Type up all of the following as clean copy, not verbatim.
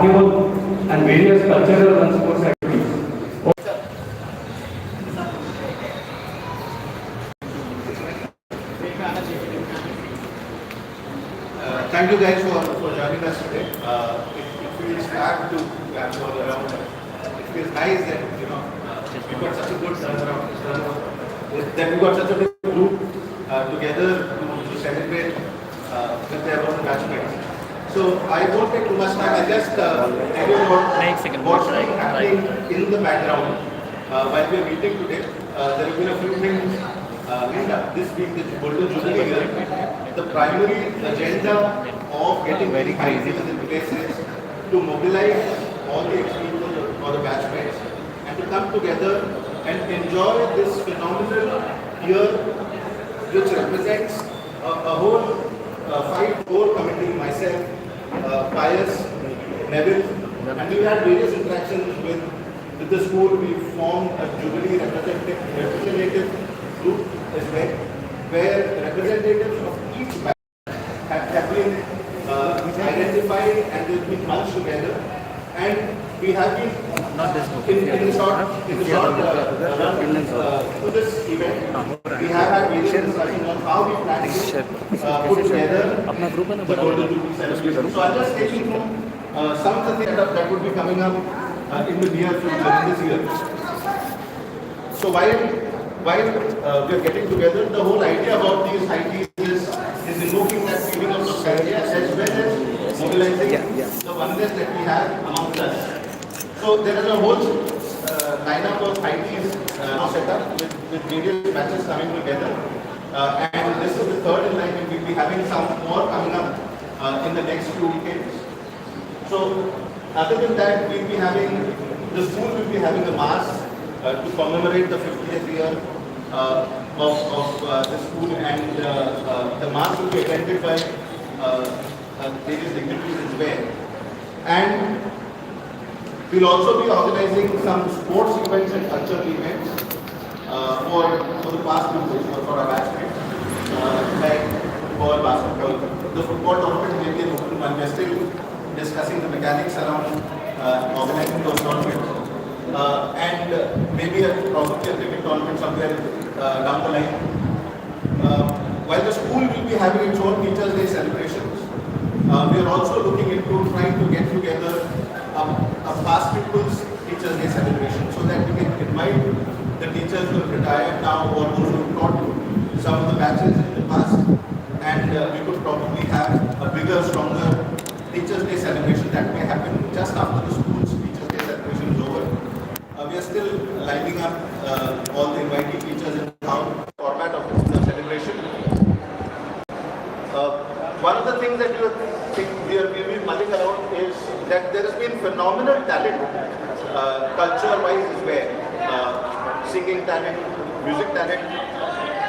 and various cultural and sports activities. Thank you guys for joining us today. It feels bad to have you all around. It feels nice that we've got such a good turnaround. That we've got such a big group together to celebrate with their own batchmates. So I won't take too much time. I just tell you about what's happening in the background while we are meeting today. There have been a few things lined up this week. The Golden Jubilee year. The primary agenda of getting very crazy in places to mobilize all the ex-people or the batchmates and to come together and enjoy this phenomenal year which represents a whole 5 core committee, myself, Pius, Neville, and we had various interactions with the school. We formed a Jubilee representative group as well, where representatives of each batch have been identified and they've been bunched together, and we have been in the short run to this event. We have had various discussions on how we plan to put together the Golden Jubilee celebration. So I'll just take you through some of the things that would be coming up in the near future in this year. So while we are getting together, the whole idea about these ITs is invoking that feeling of nostalgia as well as mobilizing the oneness that we have amongst us. So there is a whole lineup of ITs now set up with various batches coming together. And this is the third in line, and we'll be having some more coming up in the next few weekends. So other than that, the school will be having a mass to commemorate the 50th year of the school, and the mass will be attended by various dignitaries as well. And we'll also be organizing some sports events and cultural events for the past few for our batchmates, like for basketball. The football tournament may be an open one. We are still discussing the mechanics around organizing those tournaments. And maybe probably a cricket tournament somewhere down the line. While the school will be having its own Teachers' Day celebrations, we are also looking into trying to get together a past people's Teachers' Day celebration so that we can invite the teachers who have retired now or those who have taught some of the batches in the past, and we could probably have a bigger, stronger Teachers' Day celebration that may happen just after the school's Teachers' Day celebration is over. We are still lining up all the invitee teachers in the format of the celebration. One of the things that we will be mulling around is that there has been phenomenal talent, culture-wise as well, singing talent, music talent,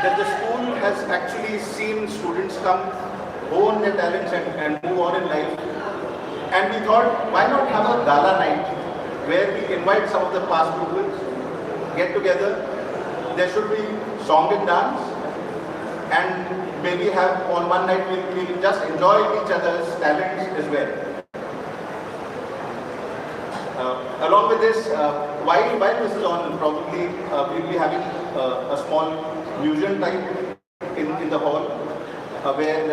that the school has actually seen students come, hone their talents and move on in life. And we thought, why not have a gala night where we invite some of the past pupils, get together. There should be song and dance, and maybe have on one night we'll just enjoy each other's talents as well. Along with this, while this is on, probably we'll be having a small museum type in the hall where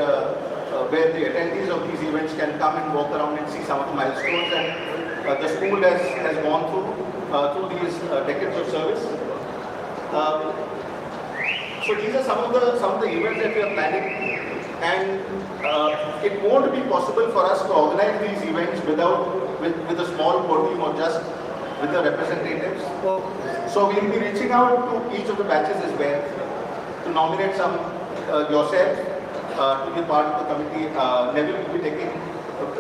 the attendees of these events can come and walk around and see some of the milestones that the school has gone through these decades of service. So these are some of the events that we are planning, and it won't be possible for us to organize these events with a small core team or just with the representatives. So we'll be reaching out to each of the batches as well to nominate some yourself to be part of the committee. Neville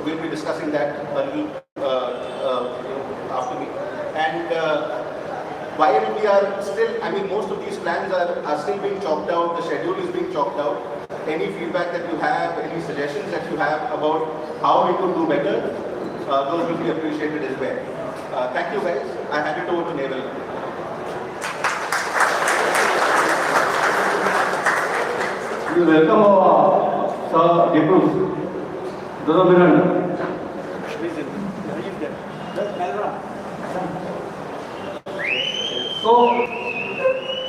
will be discussing that a little after me. And while we are still, most of these plans are still being chalked out, the schedule is being chalked out. Any feedback that you have, any suggestions that you have about how we could do better, those will be appreciated as well. Thank you guys. I hand it over to Neville. We welcome our deputies, Dr. So,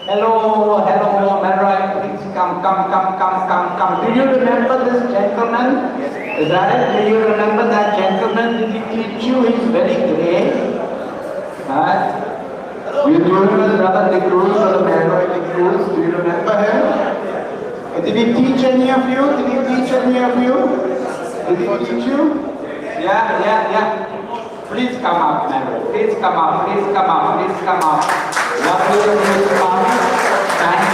hello, Melroy, please come. Do you remember this gentleman? Is that it? Do you remember that gentleman? Did he teach you? He's very great. Do you remember brother the Cruz or the Melroy the Cruz? Do you remember him? Did he teach any of you? Did he teach you? Yeah. Please come up, Melroy. Please come up. Love you, please come. Thank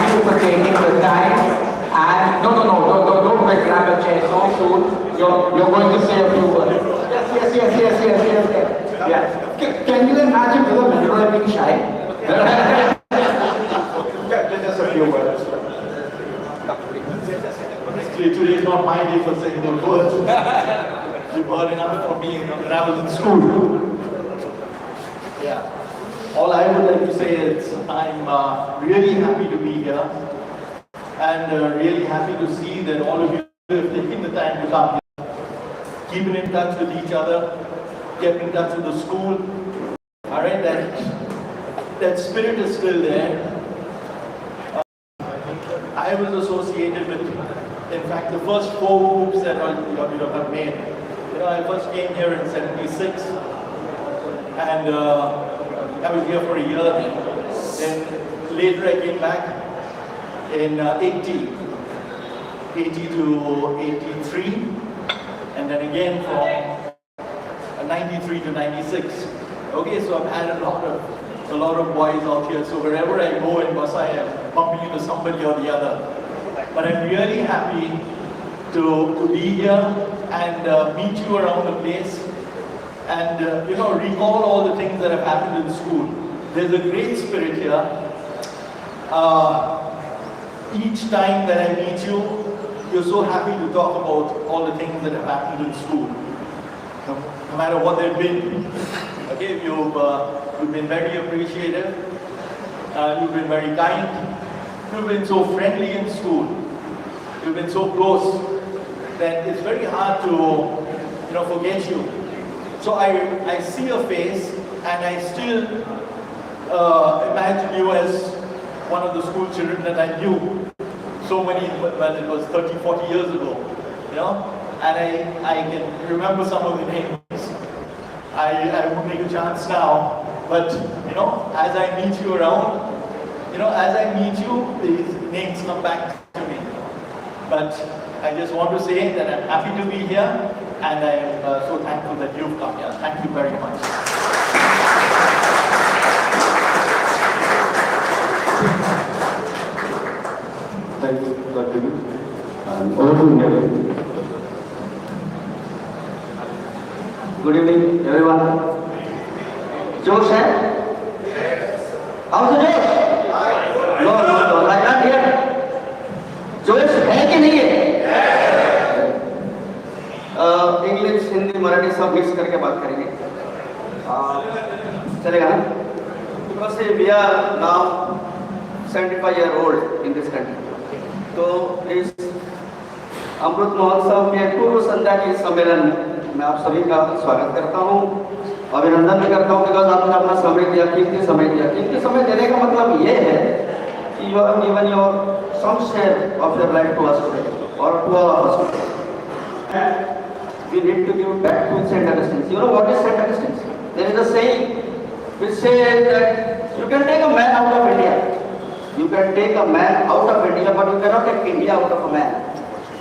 you for taking the time. And no, don't grab a chair so soon. You're going to say a few words. Yes. Yeah. Can you imagine Brother Melroy being shy? Just a few words. Today is not my day for saying those words. You brought enough for me when I was in school. Yeah. All I would like to say is I'm really happy to be here and really happy to see that all of you have taken the time to come here. Keeping in touch with each other, kept in touch with the school. All right, that spirit is still there. I was associated with, in fact, the first 4 groups that I've made. I first came here in '76, and I was here for a year. Then later I came back in 80 to 83, and then again from 93 to 96. Okay, so I've had a lot of boys out here. So wherever I go in Vasai, I'm bumping into somebody or the other. But I'm really happy to be here and meet you around the place and recall all the things that have happened in school. There's a great spirit here. Each time that I meet you, you're so happy to talk about all the things that have happened in school, no matter what they've been. Okay, you've been very appreciative. You've been very kind. You've been so friendly in school. You've been so close that it's very hard to forget you. So I see your face and I still imagine you as one of the school children that I knew so many, well, it was 30, 40 years ago, and I can remember some of the names. I won't make a chance now, but as I meet you around, as I meet you, these names come back to me. But I just want to say that I'm happy to be here, and I am so thankful that you've come here. Thank you very much. Thank you, Dr. Over to you. Good evening, everyone. Josh, how's the Josh? No, I can't hear. Josh, है कि नहीं है? English, Hindi, Marathi सब mix करके बात करेंगे. चलेगा ना? Because we are now 75-year-old in this country. तो इस अमृत महोत्सव के पूर्व संध्या के सम्मेलन में मैं आप सभी का स्वागत करता हूँ, अभिनंदन भी करता हूँ, बिकॉज आपने अपना समय दिया, कीमती समय दिया. कीमती समय देने का मतलब ये है कि you have given your some share of your life to us today और to all of us today. We need to give back to Saint Augustine. You know what is Saint Augustine? There is a saying which says that you can take a man out of India. You can take a man out of India, but you cannot take India out of a man.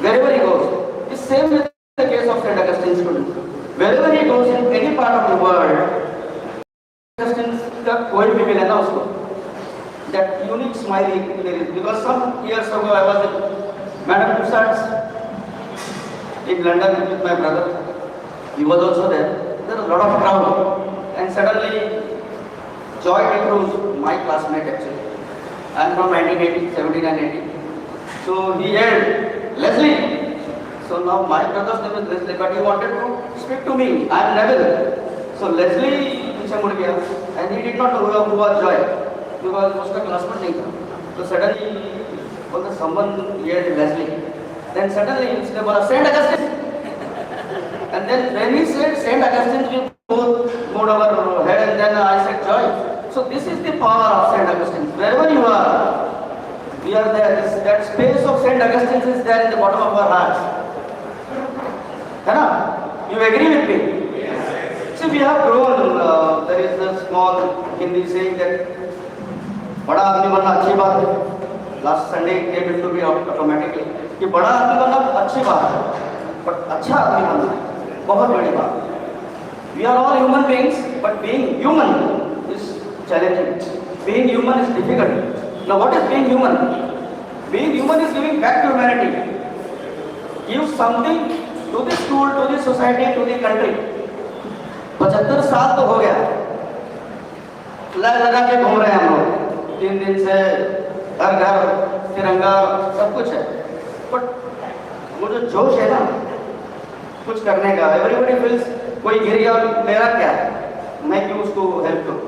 Wherever he goes, it's same with the case of Saint Augustine's student. Wherever he goes in any part of the world, Augustine's का कोई भी मिले ना उसको, that unique smile because some years ago I was at Madame Tussauds in London with my brother. He was also there. There was a lot of crowd, and suddenly Joy Cruz, my classmate actually, I am from 1980, 79-80. So he yelled, Leslie. So now my brother's name is Leslie, but he wanted to speak to me. I am Neville. So Leslie पीछे मुड़ गया, and he did not know who was Joy because उसका classmate नहीं था. So suddenly, someone yelled Leslie. Then suddenly उसने बोला Saint Augustine. And then when he said Saint Augustine, we both moved our head, and then I said joy. So this is the power of Saint Augustine. Wherever you are, we are there. That space of Saint Augustine is there in the bottom of our hearts. You agree with me? Yes. See, we have grown. There is a small Hindi saying that बड़ा आदमी बनना अच्छी बात है. Last Sunday came into me automatically कि बड़ा आदमी बनना अच्छी बात है, but अच्छा आदमी बनना बहुत बड़ी बात है. We are all human beings, but being human is challenging. Being human is difficult. Now, what is being human? Being human is giving back to humanity. Give something to the school, to the society, to the country. 75 साल तो हो गया, flag लगा के घूम रहे हैं हम लोग. 3 दिन से हर घर तिरंगा सब कुछ है, बट वो जो जोश है ना कुछ करने का, एवरीबॉडी फील्स कोई गिर गया मेरा क्या है, मैं क्यों उसको हेल्प करूं,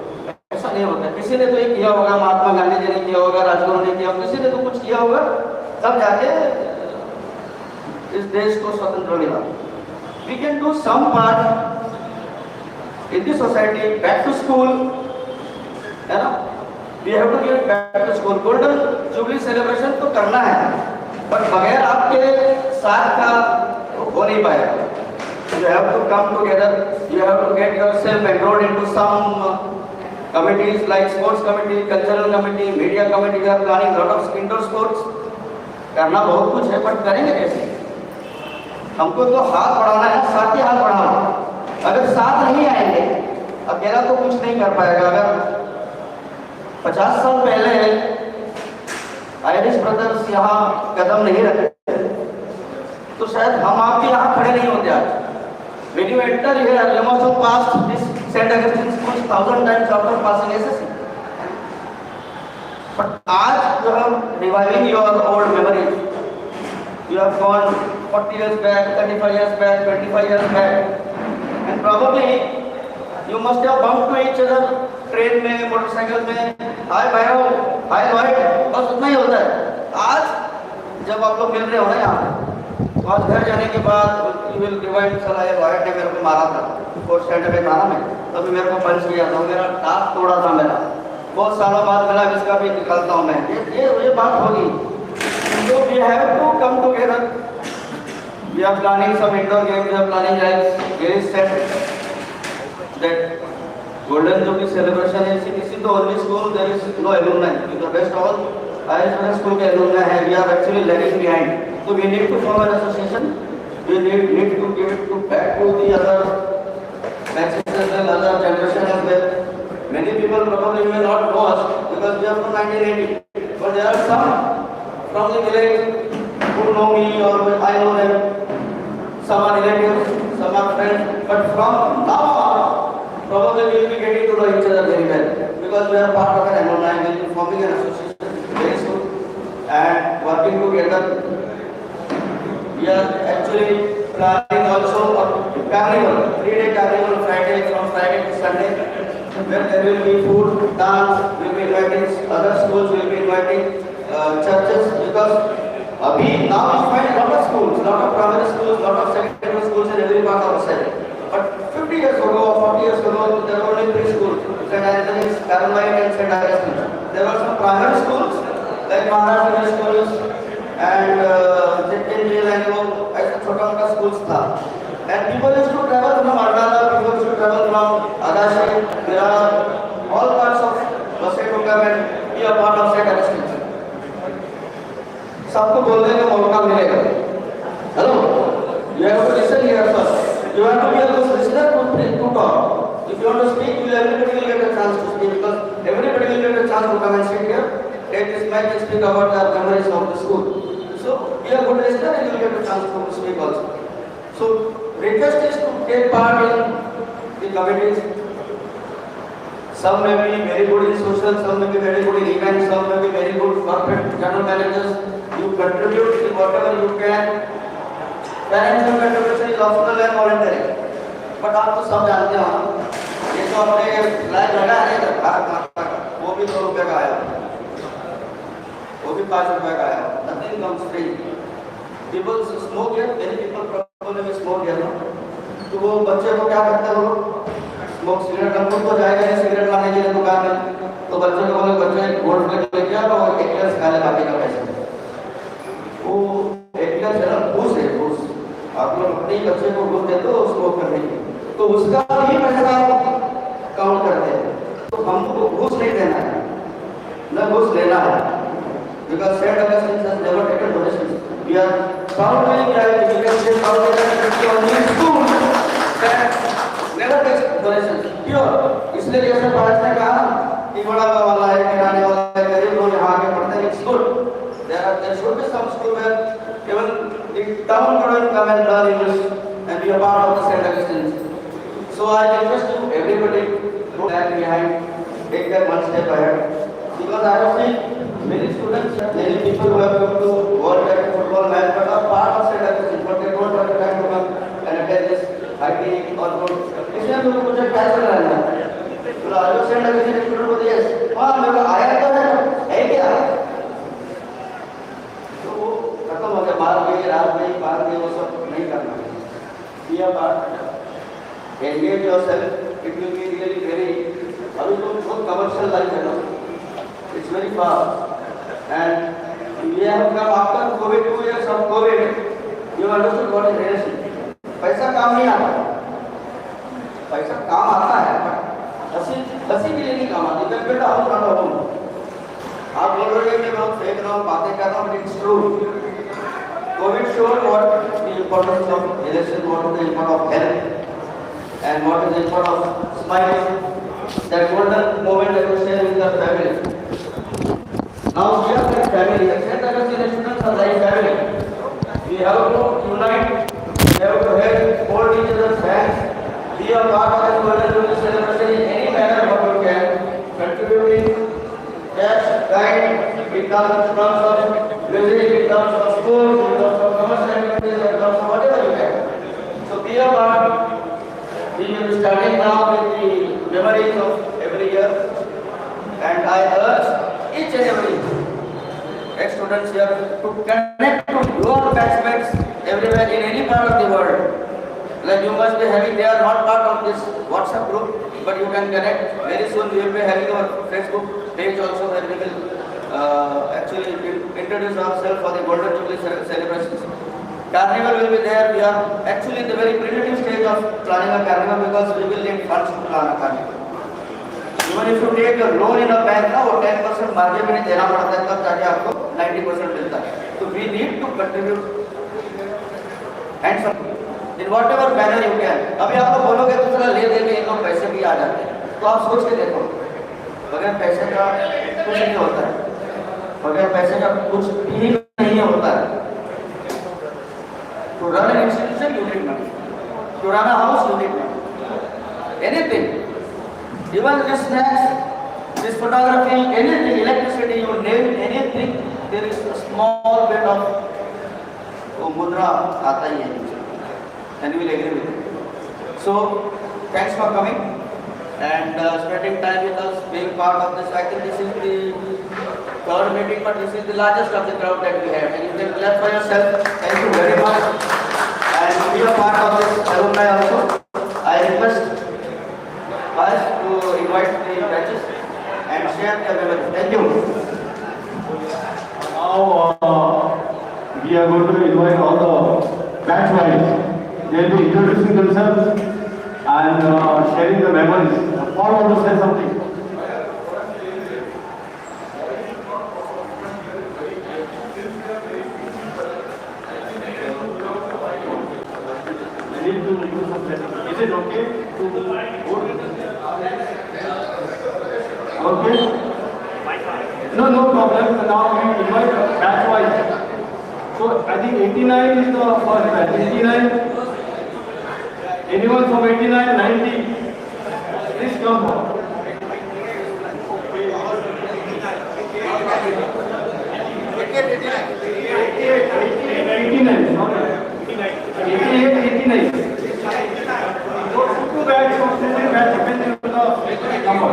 ऐसा नहीं होता. किसी ने तो ये किया होगा, महात्मा गांधी जी ने किया होगा, राजगुरु ने किया होगा, किसी ने तो कुछ किया होगा, तब जाके इस देश को स्वतंत्र मिला. We can do some part in the society. Back to school है ना, we have to give back to school. Golden jubilee celebration तो करना है, बट बगैर आपके साथ का हो नहीं पाएगा. You have to come together. You have to get yourself enrolled into some committees like sports committee, cultural committee, media committee. We are planning lot of indoor sports. करना बहुत कुछ है, बट करेंगे कैसे? हमको तो हाथ बढ़ाना है, साथ ही हाथ बढ़ाना. अगर साथ नहीं आएंगे, अकेला तो कुछ नहीं कर पाएगा. अगर 50 साल पहले आयरिश ब्रदर्स यहाँ कदम नहीं रखते तो शायद हम आप भी यहाँ खड़े नहीं होते आज. When you enter here, you must have passed this Saint Augustine School 1000 times after passing SSC. But आज जो हम reviving your old memories, you have gone 40 years back, 35 years back, 25 years back, and probably you must have bumped to each other train में, motorcycle में, हाय भाई, हाय Lloyd, बस उतना ही होता है. आज जब आप लोग मिल रहे हो ना यहाँ, तो आज घर जाने के बाद यू विल रिवाइंड, चला ये लॉयड ने मेरे को मारा था, 4th स्टैंडर्ड में था ना मैं, तभी मेरे को पंच किया था, मेरा दांत तोड़ा था मेरा, बहुत सालों बाद मिला, इसका भी निकालता हूँ मैं. ये बात होगी. तो we have to come together. We are planning some indoor games, we are planning like very set that Golden Jubilee celebration is in the only school there is no alumni. The best all Irish school के alumni है. We are actually lagging behind. So we need to form an association. We need to give it to back to the other batches as well, other generation as well. Many people probably may not know us because we are from 1980. But there are some from the village who know me or I know them. Some are relatives, some are friends. But from now on, probably we will be getting to know each other very well because we are part of an alumni. We will be forming an association very soon and working together. We are actually planning also a carnival, 3-day carnival Friday, from Friday to Sunday, where there will be food, dance, we will be inviting other schools, we will be inviting churches, because now we find a lot of schools, lot of primary schools, lot of secondary schools in every part of the state. But 50 years ago or 40 years ago, there were only 3 schools, St. Anthony's, Caroline and St. Augustine. There were some primary schools like Maharashtra schools and Jitendra and ऐसे छोटा-मोटा schools था. And people used to travel from Arnala, people used to travel from Adashi. There are all parts of Vasai to come and be a part of St. Augustine. सबको बोलने का मौका मिलेगा. Hello, you have to listen here first. You have to be a good listener to talk. If you want to speak, everybody will get a chance to speak because everybody will get a chance to come and sit here. Take this mic and speak about their memories of the school. So be a good listener and you will get a chance to speak also. So request is to take part in the committees. Some may be very good in social, some may be very good in events, some may be very good corporate general managers. You contribute whatever you can. Parents का contribution is optional and voluntary. But आप तो सब जानते हो, ये तो हमने flag लगा है भारत माता का, वो भी 2 रुपए का आया, वो भी 5 रुपए का आया. Nothing comes free. people smoke here, many people probably will smoke here, no? तो वो बच्चे को क्या करते हो स्मोक सिगरेट हम खुद तो जाएगा नहीं सिगरेट लाने के लिए दुकान में तो बच्चे को बोले बच्चे गोल्ड प्लेट लेके आओ और एक गिलास खा ले बाकी का पैसे वो एक गिलास है ना घूस है घूस आप लोग अपने ही बच्चे को घूस देते हो स्मोक करने के तो उसका भी पैसा काउंट करते हैं तो हमको घूस नहीं देना है न घूस लेना है because Saint Augustine has never taken donations we are proudly carrying you can say proudly that you only school that never takes donations pure इसलिए जैसे पास ने कहा कि बड़ा वाला है किराने वाला है गरीब लोग यहाँ आके पढ़ते हैं it's good there should be some school where even the town couldn't come and learn English and be a part of the Saint Augustine so I request you everybody to lag behind take that one step ahead because I have seen many students, many people who have come to work at football match but are part of Saint Augustine, but they don't have the time to come and attend this hiking or road. इसलिए हम लोग मुझे क्या चल रहा है? तो आज Saint Augustine स्टूडेंट बोलते हैं, हाँ मेरे को आया तो है क्या? तो वो खत्म हो गया मार गई रात गई बात गई वो सब नहीं करना है. Be a part, engage yourself. It will be really very. अभी तो बहुत commercial life है ना. It's very fast. And we have come after COVID 2 years of COVID. You understood what is relation. पैसा काम नहीं आता. पैसा काम आता है. हंसी के लिए नहीं काम आती. जब बेटा हम रहा हूँ. आप बोल रहे हैं कि मैं फेंक रहा हूँ बातें कर रहा हूँ but it's true. COVID showed what the importance of election, what is the importance of health, and what is the importance of smiling. That golden moment I will share with the family. Now we are like family. Saint Augustine students are like family. We have to unite. We have to help, hold each other's hands. Be a part of this golden celebration in any manner what you can. Contributing cash, time, in terms of music, in terms of sports, in terms of commercial activities, in terms of whatever you can. So be a part. We will be starting now with the memories of every year. And I urge each and every ex-students here to connect to your batchmates everywhere in any part of the world. Like you must be having, they are not part of this WhatsApp group, but you can connect. Very soon we will be having our Facebook page also where we will actually introduce ourselves for the Golden Jubilee celebrations. Carnival will be there. We are actually in the very primitive stage of planning a carnival because we will need funds to plan a carnival. Even if you take a loan in a bank now, 10% margin में देना पड़ता है तब जाके आपको 90% मिलता है. So we need to contribute and some in whatever manner you can. अभी आप लोग बोलोगे तो चला ले देंगे इन लोग पैसे भी आ जाते हैं. तो आप सोच के देखो. बगैर पैसे का कुछ नहीं होता है. बगैर पैसे का कुछ भी नहीं होता है. To run an institution you need money. To run a house you need money. Anything. Even this snacks, this photography, anything, electricity, you name anything, there is a small bit of mudra aata hi hai. And we will agree with it. So, thanks for coming and spending time with us, being part of this. I think this is the third meeting, but this is the largest of the crowd that we have. And you can clap for yourself. Thank you very much. And be a part of this alumni also. I request us to invite the batches and share their memories. Thank you. Now we are going to invite all the batch wise. They will be introducing themselves and sharing the memories. Paul want to say something. I need to do something. Is it okay to vote? Okay? No problem. Now we invite batch wise. So I think 89 is the first batch. 89. Anyone from 89, 90? Please come on. 89, sorry. 88, 89. Those two batch, depending on the number.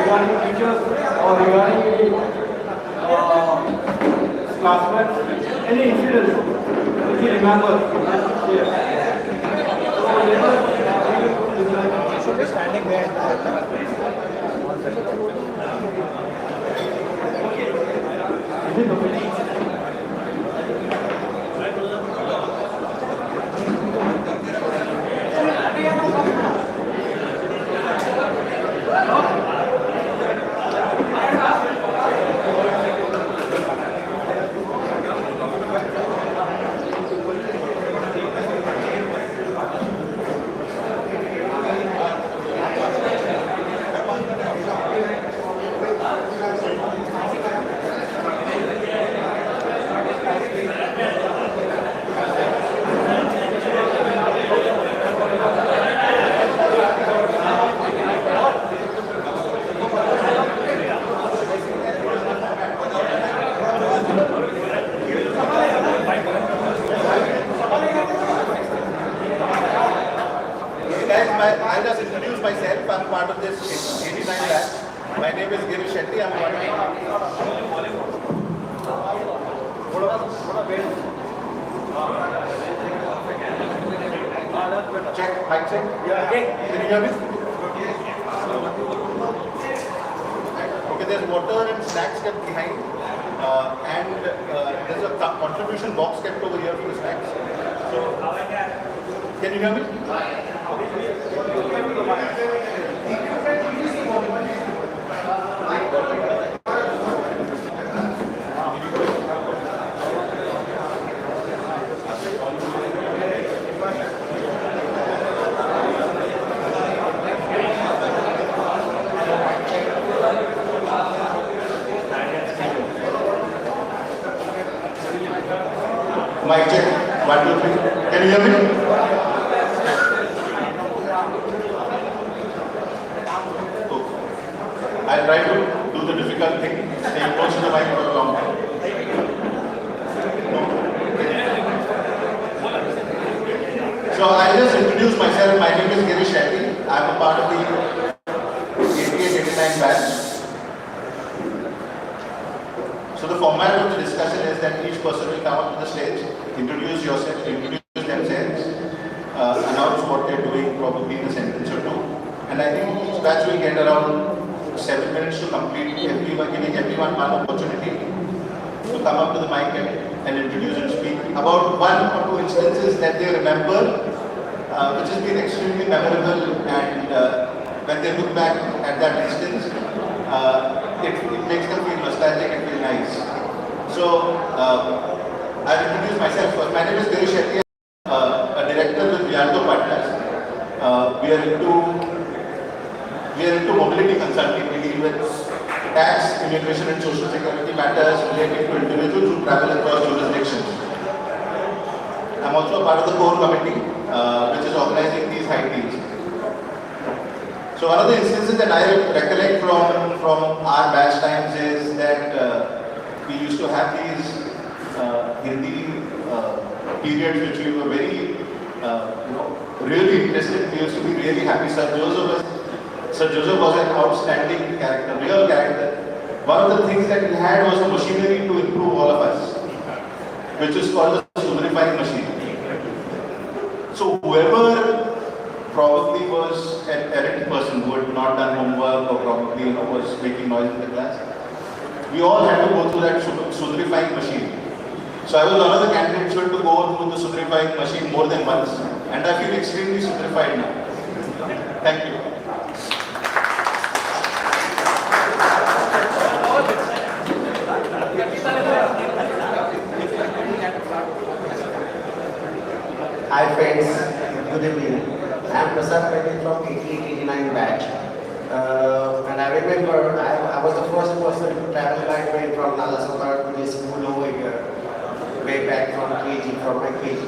regarding teachers or regarding any classmates, any incidents which you remember? Yes. So let us should be standing there. Is it okay? I'll just introduce myself. I'm part of this 89 batch. My name is Giri Shetty. I'm one check, mic check. Yeah. Can you hear me? Okay, there's water and snacks kept behind. And there's a contribution box kept over here for the snacks. So, can you hear me? Mic check. 1, 2, 3. Can you hear me? I'll try to do the difficult thing, stay close to the mic for a long time. So I'll just introduce myself. My name is Giri Shetty. I'm a part of the 88-89 batch. So the format of the discussion is that each person will come up to the stage, introduce yourself, introduce themselves, announce what they're doing, probably in a sentence or two. And I think each batch will get around 7 minutes to complete, giving everyone one opportunity to come up to the mic and introduce and speak about 1 or 2 instances that they remember, which has been extremely memorable, and when they look back at that instance, it makes them feel nostalgic and feel nice. So I'll introduce myself first. My name is Giri Shetty. A director with Vialto Partners. We are into mobility consulting. We deal with tax, immigration and social security matters related to individuals who travel across jurisdictions. I'm also a part of the core committee, which is organizing these high teams. So one of the instances that I recollect from our batch times is that we used to have these Hindi periods which we were very, really interested. We used to be really happy. Sir Joseph was an outstanding character, real character. One of the things that he had was a machinery to improve all of us, which is called the sugarifying machine. So whoever probably was an errant person who had not done homework or probably was making noise in the class, we all had to go through that sugarifying machine. So I was one of the candidates who had to go through the sugarifying machine more than once, and I feel extremely sugarified now. Thank you. Hi friends, good evening. I am Prasad Patel from 88-89 batch. And I remember I was the first person to travel by train from Nalasopar to this school over here, way back from KG, from my KG.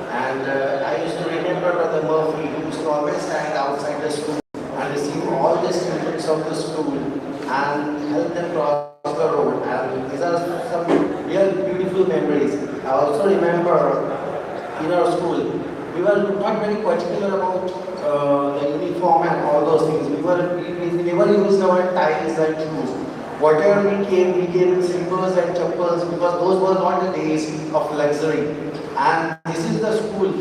And I used to remember Brother Murphy, who used to always stand outside the school and receive all the students of the school and help them cross the road. And these are some real beautiful memories. I also remember in our school, we were not very particular about the uniform and all those things. We never used our ties and shoes. Whatever we came in slippers and chappals because those were not the days of luxury. And this is the school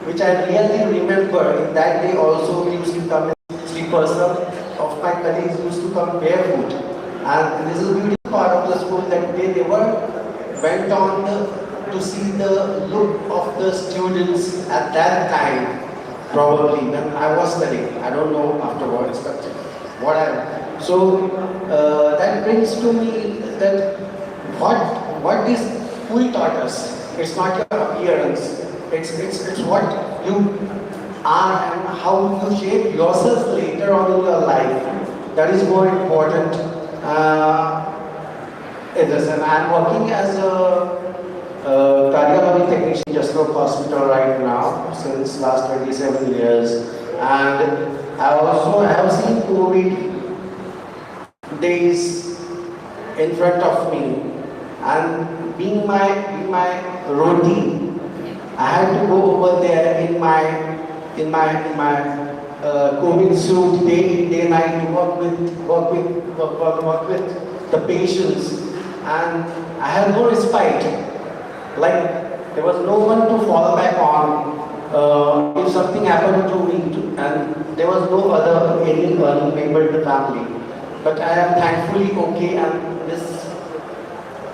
which I really remember. In that day also we used to come in slippers. Some of my colleagues used to come barefoot. And this is a beautiful part of the school that they never went on to see the look of the students at that time. Probably when I was studying. I don't know afterwards, but whatever. So that brings to me that what this school taught us. It's not your appearance. It's what you are and how you shape yourself later on in your life. That is more important. And I'm working as a cardiology technician in Jastrow Hospital right now since last 27 years. And I also have seen COVID days in front of me, and being my routine, I had to go over there in my COVID suit day in day night to work with the patients, and I had no respite. Like there was no one to fall back on if something happened to me, and there was no other any member of the family. But I am thankfully okay, and this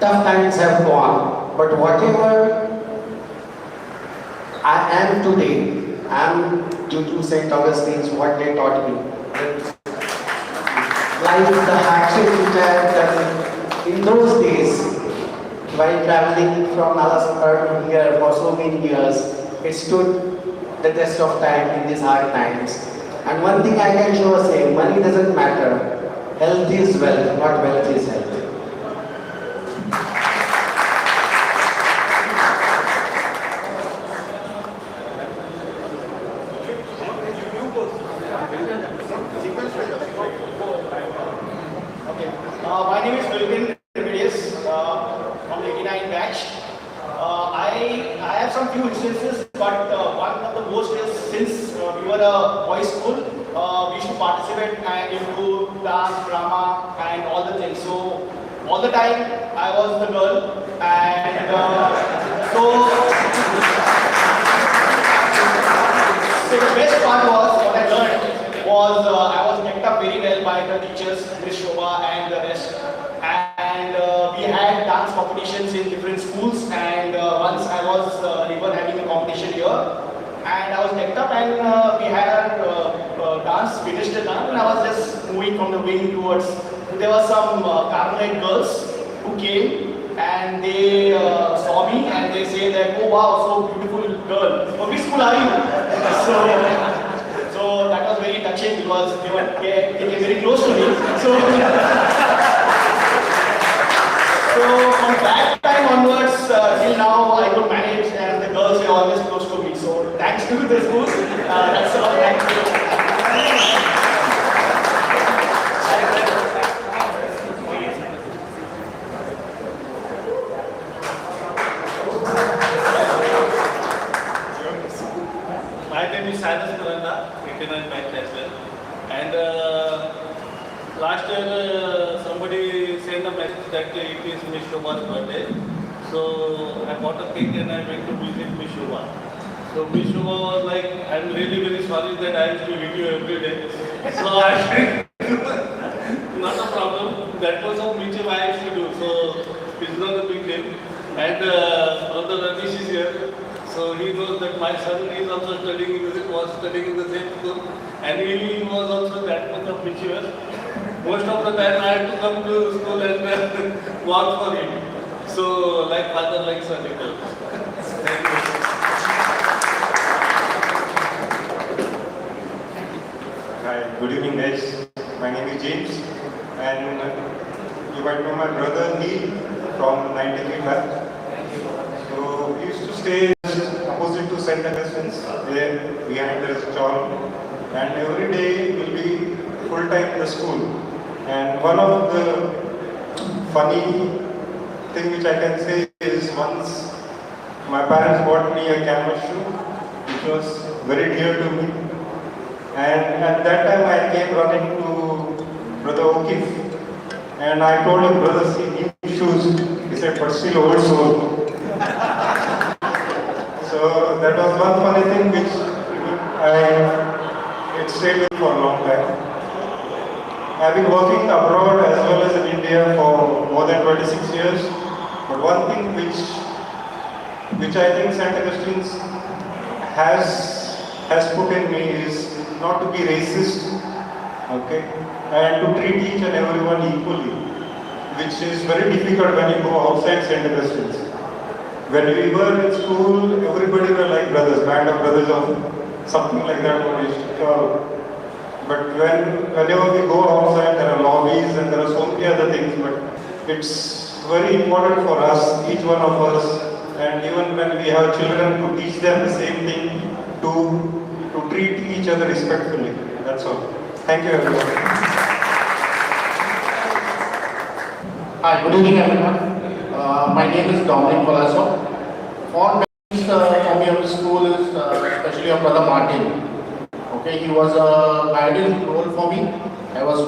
tough times have gone. But whatever I am today, I am due to St. Augustine's, what they taught me. Life, the hardship which I have done in those days, while traveling from Nalasopar to here for so many years, it stood the test of time in these hard times. And one thing I can sure say, money doesn't matter. Health is wealth, not wealth is health. My name is Wilkin from 89 batch. I have some few instances, but one of the most is since we were a boys' school, we used to participate into dance, drama, and all the things. So all the time I was the girl, and so the best part was what I learned was I was kept up very well by the teachers, Miss Shobha and the rest. And we had dance competitions in different schools, and once I was even having a competition here, and I was kept up, and we had our dance, finished the dance, and I was just moving from the wing towards. There were some Carmelite girls who came, and they saw me, and they say that, oh wow, so beautiful girl. From which school are you? So that was very touching because they came very close to me. So from that time onwards, till now, I could manage, and the girls were always close to me. So thanks to the school. That's all. Thank you. My name is SAHS 89 batch as well. And last year somebody sent a message that it is Miss Shobha's birthday. So I bought a cake and I went to visit Miss Shobha. So Miss Shobha was like, I'm really very sorry that I have to meet you every day. So I said, not a problem. That was how much I used to do. So it's not a big deal. And Brother Ramesh is here. So he knows that my son is also was studying in the same school, and he was also that much of mischievous. Most of the time I had to come to school and walk for him. So like father, like son. Thank you. Hi, good evening guys. My name is James, and you might know my brother Neil from 93 batch. So we used to stay opposite to St. Augustine's, there behind the stall, and every day will be full time in the school. And one of the funny thing which I can say is once my parents bought me a canvas shoe, which which was very dear to me. And at that time I came running to Brother O'Keefe and I told him, brother, see new shoes. He said, but still old soul. So that was one funny thing which it stayed with me for a long time. I've been working abroad as well as in India for more than 26 years. But one thing which I think St. Augustine's has put in me is not to be racist, okay, and to treat each and everyone equally, which is very difficult when you go outside St. Augustine's. When we were in school, everybody were like brothers, band of brothers or something like that what we used to call. But whenever we go outside, there are lobbies and there are so many other things, but it's very important for us, each one of us, and even when we have children, to teach them the same thing, to treat each other respectfully. That's all. Thank you everyone. Hi, good evening everyone. My name is Dominic Colasso. Fond memories for me of the school is especially of Brother Martin. Okay, he was a guiding role for me. I was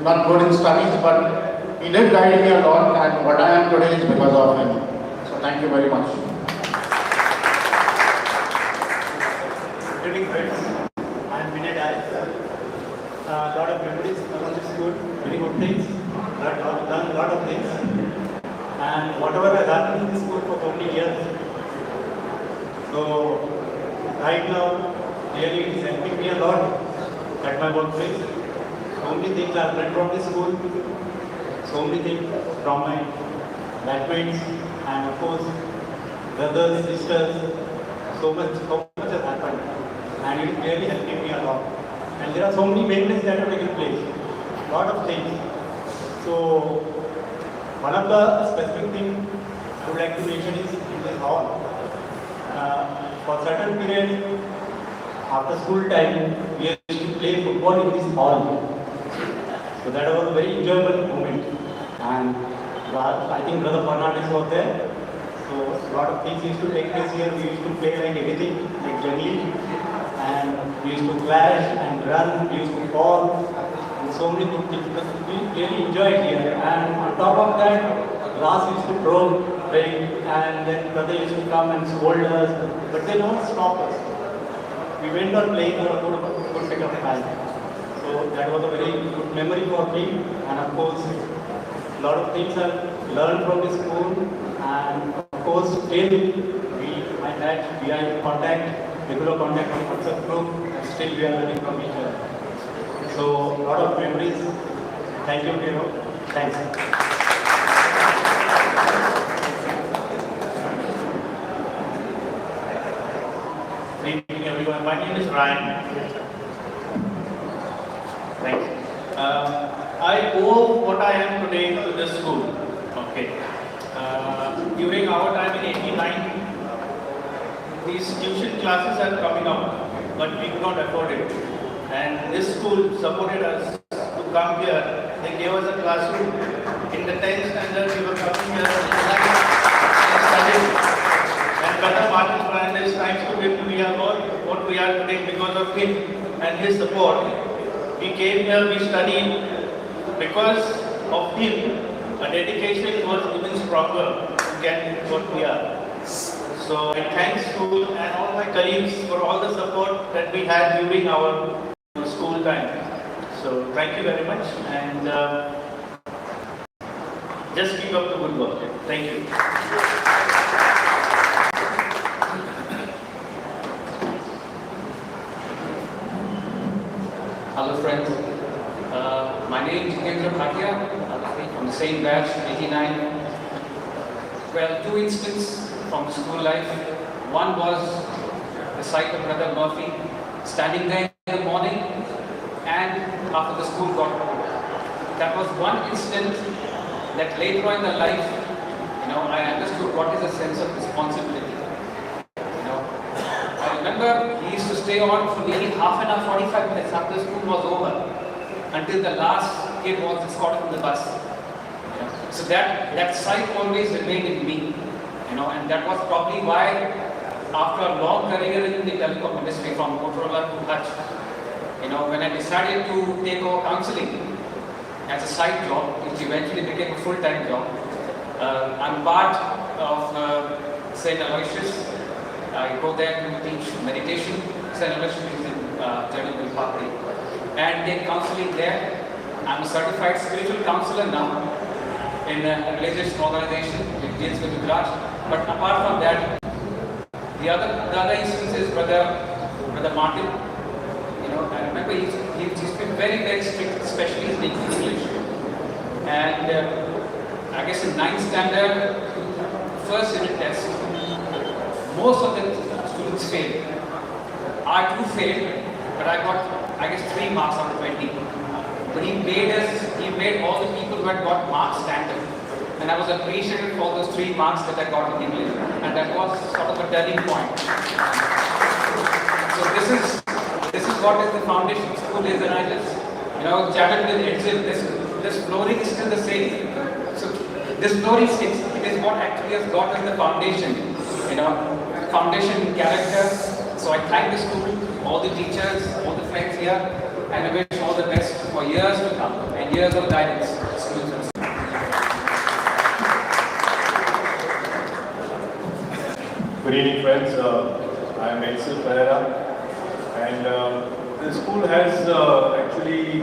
not good in studies, but he did guide me a lot, and what I am today is because of him. So thank you very much. Good evening, friends. I am Vinay Dai. A lot of memories around the school, very good things, learned a lot of things. And whatever I learned in the school for 20 years. So, right now, really it is helping me a lot at my workplace. So many things I have learned from the school, so many things from my classmates, and of course, brothers, sisters, so much has happened. And it is really helping me a lot. And there are so many memories that have taken place, lot of things. So, one of the specific things I would like to mention is in this hall. For certain period, after school time, we used to play football in this hall. So that was a very enjoyable moment. And I think Brother Fernandez was there. So a lot of things used to take place here. We used to play like anything, like generally. And we used to clash and run, we used to fall, and so many good things. We really enjoyed here. And on top of that, grass used to grow big, and then brother used to come and scold us, but they don't stop us. We went on playing for a good bit of time. So that was a very good memory for me. And of course, a lot of things I learned from the school. And of course, still we are in contact. Regular contact on WhatsApp group, and still we are learning from each other. So, a lot of memories. Thank you, Hero. Thanks. Good evening, everyone. My name is Ryan. Thanks. I owe what I am today to this school. Okay. During our time in '89, these tuition classes are coming up, but we could not afford it. And this school supported us to come here. They gave us a classroom. In the 10th standard, we were coming here and studying. And Brother Martin Fernandez, thanks to him, we are what we are today because of him and his support. We came here, we studied. Because of him, our dedication was even stronger to get what we are. So I thank school and all my colleagues for all the support that we had during our school time. So thank you very much, and just keep up the good work. Thank you. Hello friends, my name is Jitendra Bhatia, from the same batch, 89. Well, two incidents from school life. One was the sight of Brother Murphy standing there in the morning and after the school got over. That was one incident that later on in the life, I understood what is a sense of responsibility. I remember he used to stay on for nearly half an hour, 45 minutes after school was over until the last kid was escorted from the bus. So that sight always remained in me. And that was probably why after a long career in the telecom industry from Motorola to Hutch, when I decided to take over counseling as a side job, which eventually became a full-time job, I'm part of St. Aloysius. I go there to teach meditation. St. Aloysius is in General Party, and take counseling there. I'm a certified spiritual counselor now in a religious organization which deals with Gujarat. But apart from that, the other instance is Brother Martin. I remember he's been very, very strict, especially in English. And I guess in 9th standard, first unit test, most of the students failed. I too failed, but I got, I guess, 3 marks out of 20. But he made all the people who had got marks stand up. And I was appreciated for those 3 marks that I got in English. And that was sort of a turning point. So this is what is the foundation school is, and I just, chatted with Edsel, this flooring is still the same. So this flooring sticks, it is what actually has got us the foundation, foundation in character. So I thank the school, all the teachers, all the friends here, and I wish all the best for years to come and years of guidance. Good evening, friends. I am Edsel Pereira, and the school has actually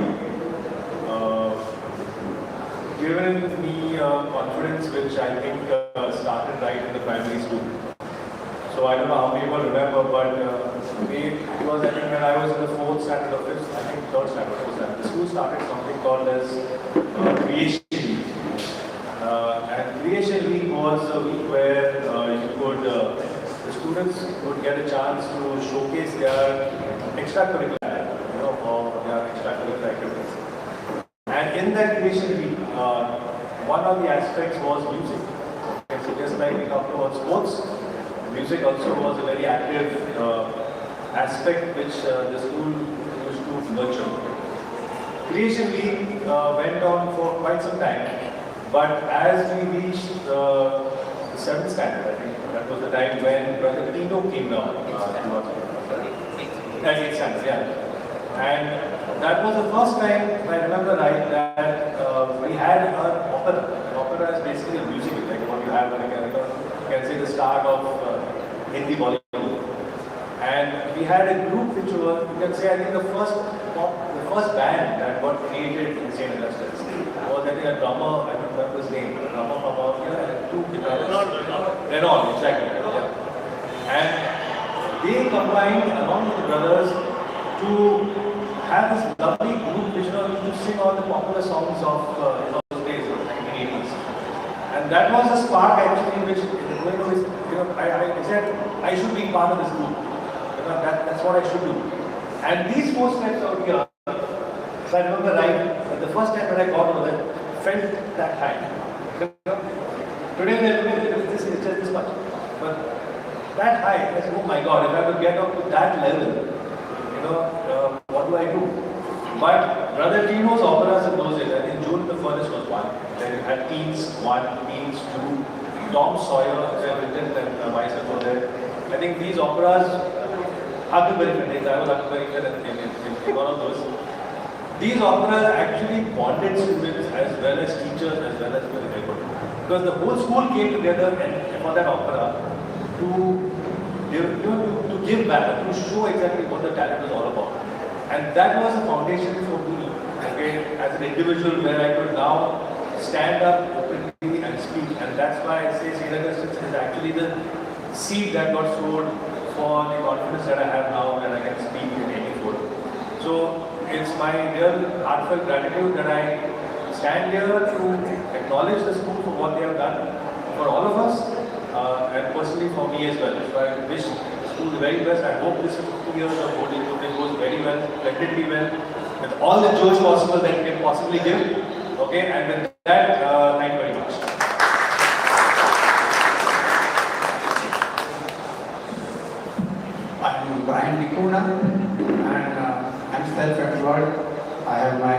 given me confidence which I think started right in the primary school. So I don't know how many people remember, but it was, I think, when I was in the 4th standard or 5th, I think 3rd standard, 4th standard, the school started something called as Creation Week. And Creation Week was a week where the students would get a chance to showcase their extracurricular, or their extracurricular activities. And in that Creation Week, one of the aspects was music. Okay, so just like we talked about sports, music also was a very active aspect which the school used to nurture. Creation Week went on for quite some time, but as we reached the 7th standard, I think that was the time when Brother Tino came down to us. 8th standard, yeah. And that was the first time, if I remember right, that we had an opera. An opera is basically a musical, like what you have, you can say the start of Hindi Bollywood. And we had a group which was, you can say, I think the first band that got created in St. Augustine was, I think, a drummer, I don't remember his name, a drummer from out here, and 2 guitarists. Renault, exactly. Yeah. And they combined along with the brothers to have this lovely group which used to sing all the popular songs of those days, like in the 80s. And that was a spark actually which, I said, I should be part of this group. That's what I should do. And these 4 steps out here, if I remember right, the first time that I got over there, felt that high. Today this is just this much. But that high, I said, oh my God, if I could get up to that level, what do I do? But Brother Tino's operas in those days, I think June the furthest was 1. Then you had Teens 1, Teens 2, Tom Sawyer, and myself were there. I think these operas, Huckleberry Finn, I was Huckleberry Finn in one of those. These operas actually bonded students as well as teachers as well as people. Because the whole school came together and for that opera to give back, to show exactly what the talent was all about. And that was the foundation for me, okay, as an individual, where I could now stand up openly and speak. And that's why I say St. Augustine is actually the seed that got sowed for the confidence that I have now that I can speak in any forum. So it's my real heartfelt gratitude that I stand here to acknowledge the school for what they have done for all of us, and personally for me as well. So I wish the school the very best. I hope this 2 years of boarding goes very well, splendidly well, with all the joy possible that you can possibly give. Okay, and with that, thank you very much. I'm Brian Nikuna, and I'm self-employed. I have my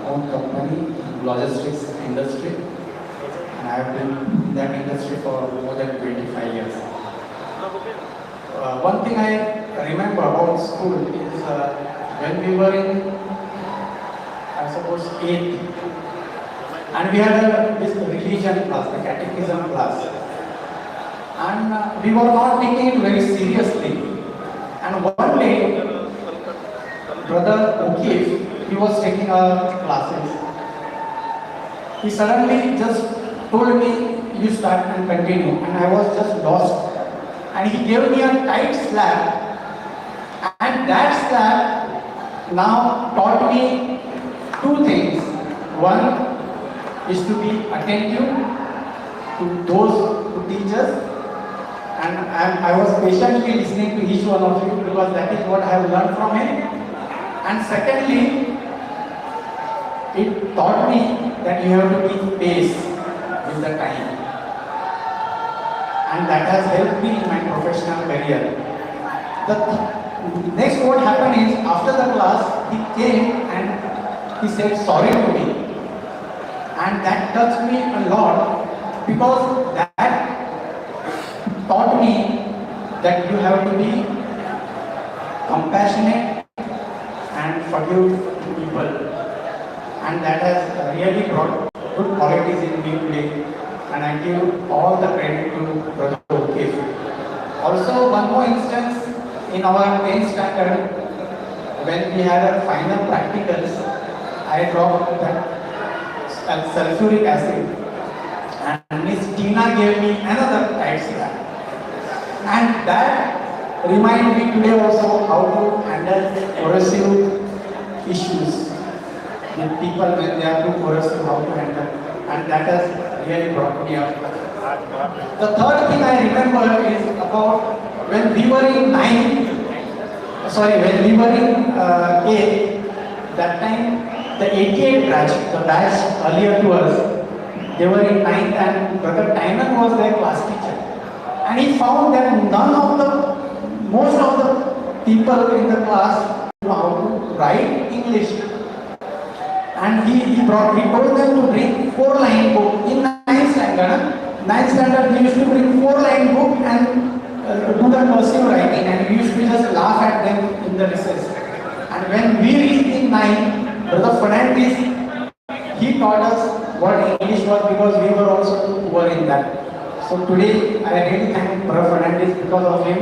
own company, logistics industry, and I have been in that industry for more than 25 years. One thing I remember about school is when we were in, I suppose, 8th, and we had this religion class, the catechism class, and we were not taking it very seriously. And one day, Brother O'Keefe, he was taking our classes. He suddenly just told me, you start and continue, and I was just lost. And he gave me a tight slap, and that slap now taught me two things. One is to be attentive to those who teach us, and I was patiently listening to each one of you because that is what I have learned from him. And secondly, it taught me that you have to keep pace with the time. And that has helped me in my professional career. The next what happened is, after the class, he came and he said sorry to me. And that touched me a lot because that taught me that you have to be compassionate and forgive people. And that has really brought good qualities in me today. And I give all the credit to Brother O'Keefe. Also, one more instance, in our 10th standard, when we had our final practicals, I dropped that sulfuric acid, and Miss Tina gave me another tight slap. And that reminded me today also how to handle corrosive issues with people when they are too corrosive, how to handle. And that has really brought me up. The third thing I remember is about when we were in 8th, that time the 88 batch, the batch earlier to us, they were in 9th and Brother Tynan was their class teacher. And he found that most of the people in the class know how to write English. And he told them to bring 4-line book in 9th standard. 9th standard, we used to bring 4-line book and do the cursive writing, and we used to just laugh at them in the recess. And when we reached in 9th, Brother Fernandez, he taught us what English was because we were also too poor in that. So today, I really thank Brother Fernandez because of him.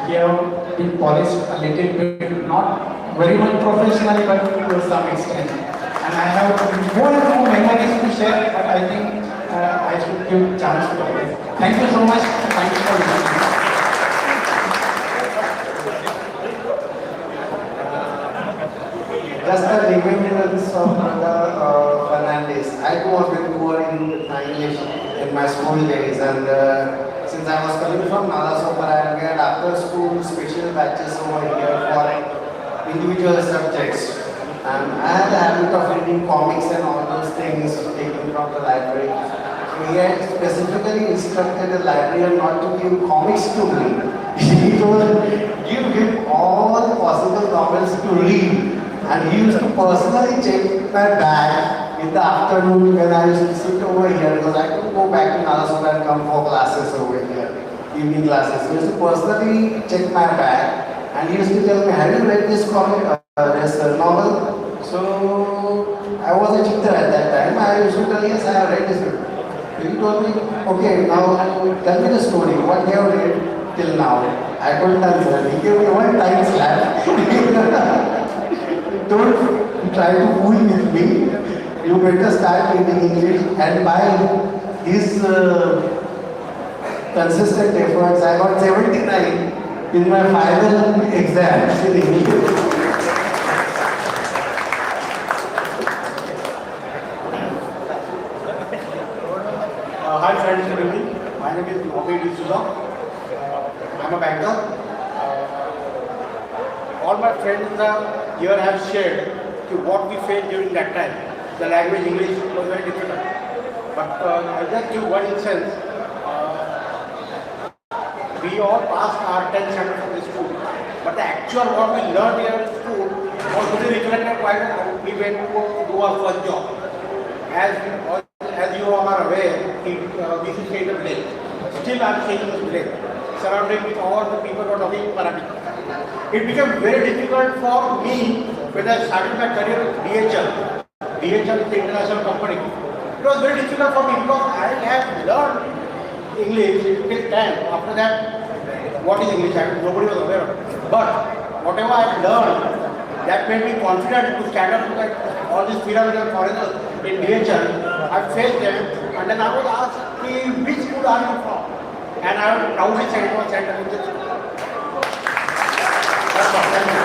We have been polished a little bit, not very much professionally, but to some extent. And I have more and more memories to share, but I think I should give a chance to others. Thank you so much. Thank you for listening. Just a remembrance of Brother Fernandez. I too have been poor in English in my school days, and since I was coming from Nalasopar, we had after school special batches over here for individual subjects. And I had the habit of reading comics and all those things taken from the library. So he had specifically instructed the librarian not to give comics to me. He told, give him all the possible novels to read. And he used to personally check my bag in the afternoon when I used to sit over here, because I couldn't go back to Nalasota and come for classes over here, evening classes. He used to personally check my bag, and he used to tell me, have you read this comic, this novel? So I was a chitter at that time. I used to tell, yes, I have read this book. He told me, okay, now tell me the story. What you have read till now? I couldn't answer. He gave me one time slap. Don't try to fool with me. You better start reading English. And by his consistent efforts, I got 79 in my final exams in English. Hi friends, good evening. My name is Mohamed D'Souza. I am a banker. All my friends here have shared what we faced during that time. The language English was very difficult. But I'll just give one instance. We all passed our 10th standard from the school. But the actual what we learned here in school was very reflected while we went to do our first job. As you all are aware, we should say the blame. Still I am saying the blame. surrounded with all the people who are talking Marathi. It became very difficult for me when I started my career with DHL. DHL is the international company. It was very difficult for me because I have learned English till 10. After that, what is English? Nobody was aware of it. But whatever I have learned, that made me confident to stand up to all these pyramidal foreigners in DHL. I faced them and then I was asked, which school are you from? And I proudly said it was St. Elizabeth School. That's all. Thank you.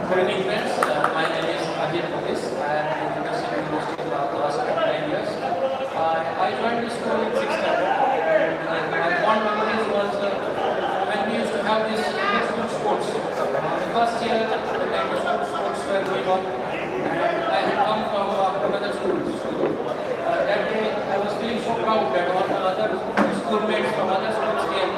Good evening, friends. My name is Ajit Pulis. I am in the University of the last 9 years. I joined the school in 6th standard, and my fond memories was when we used to have these school sports. The first year, the time the school sports were going on, and I had come from another school. That day, I was feeling so proud that all the other schoolmates from other schools came.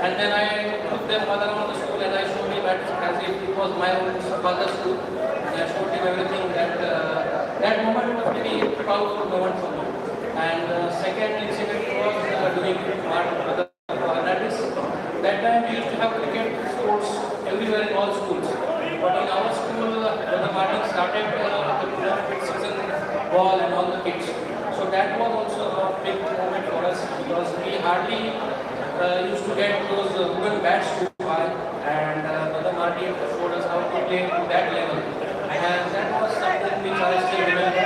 And then I took them all around the school and I showed him as if it was my own father's school. And I showed him everything that moment was very proudful moment for me. And second incident was during Mother Analysis. That time we used to have cricket sports everywhere in all schools. But in our school, Mother Martin started the season ball and all the kids. So that was also a big moment for us because we hardly used to get those wooden bats to buy, and Mother Martin showed us how to play to that level. And that was something which I still remember.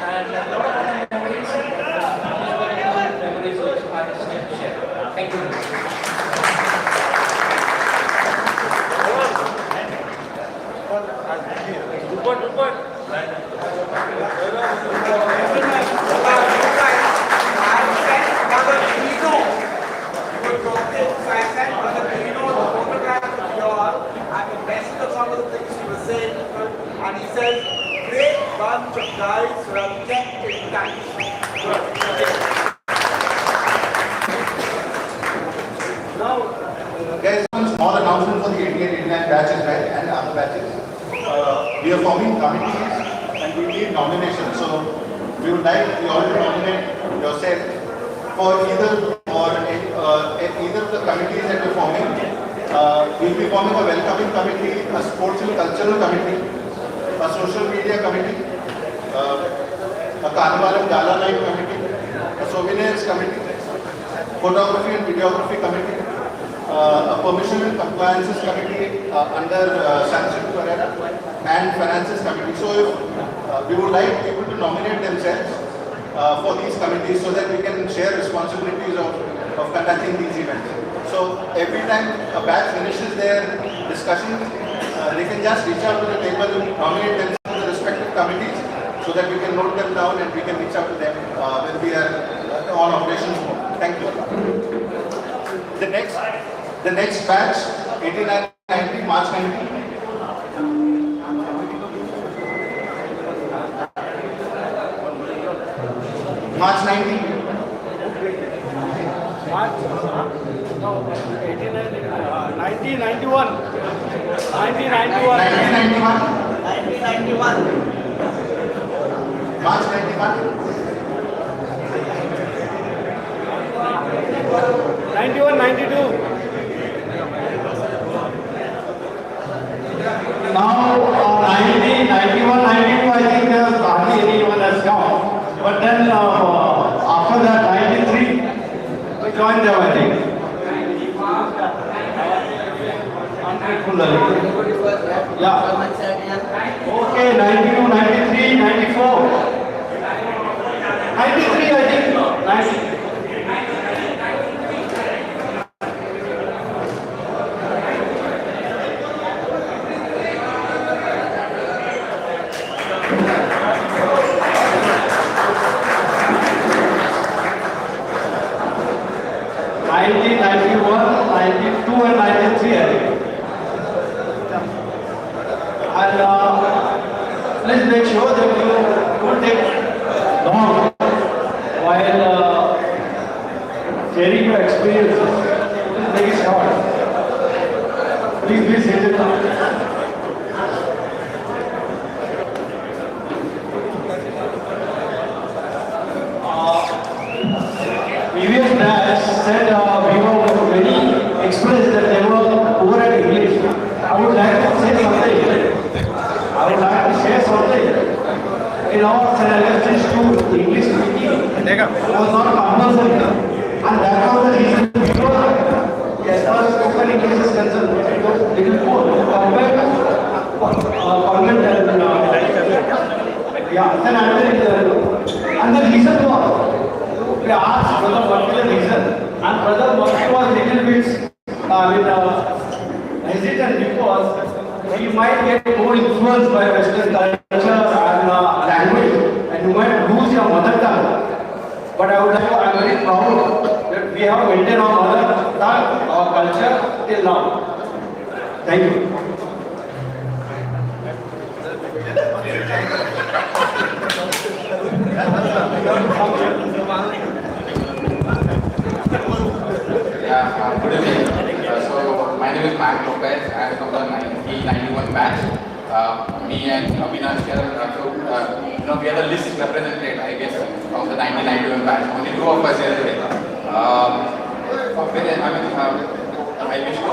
And a lot of other memories, these were good memories which I still share. Thank you. And he says, great bunch of guys who have kept in touch. Now, guys, one small announcement for the 88-89 batch as well and other batches. We are forming committees and we need nominations. So we would like you all to nominate yourself for either of the committees that we're forming. We'll be forming a welcoming committee, a sports and cultural committee, a social media committee, a carnival and gala night committee, a souvenirs committee, photography and videography committee, a permission and compliances committee under sanction Pereira, and finances committee. So if we would like people to nominate themselves for these committees so that we can share responsibilities of conducting these events. So every time a batch finishes their discussion, they can just reach out to the table and nominate themselves to the respective committees so that we can note them down and we can reach out to them when we are on operations mode. Thank you. The next batch, 89-90, March 90. March 90. No, 1991. 1991. 1991. March 91. 91, 92. Now, 90, 91, 92, I think there's hardly anyone has come. But then after that, 93, we joined them, I think. Yeah. Okay, 92, 93, 94. 93, I think. 90. Please make sure that you don't take long while sharing your experiences. Please make it short. Please sit it down. in our St. school, English speaking was not compulsory. And that was the reason because as far as spoken English is concerned, it was little poor compared to convent and then and the reason was, we asked brother what is the reason, and brother Murphy was little bit hesitant because he might get more influenced by Western culture and language, and you might lose your mother tongue. But I would like to, I am very proud that we have maintained our mother tongue, our culture till now. Thank you. Good evening. So my name is Matt Lopez. I am from the 1991 batch. Me and Avinash here. We have a list represented, I guess, from the 1991 batch. Only two of us here today. I wish to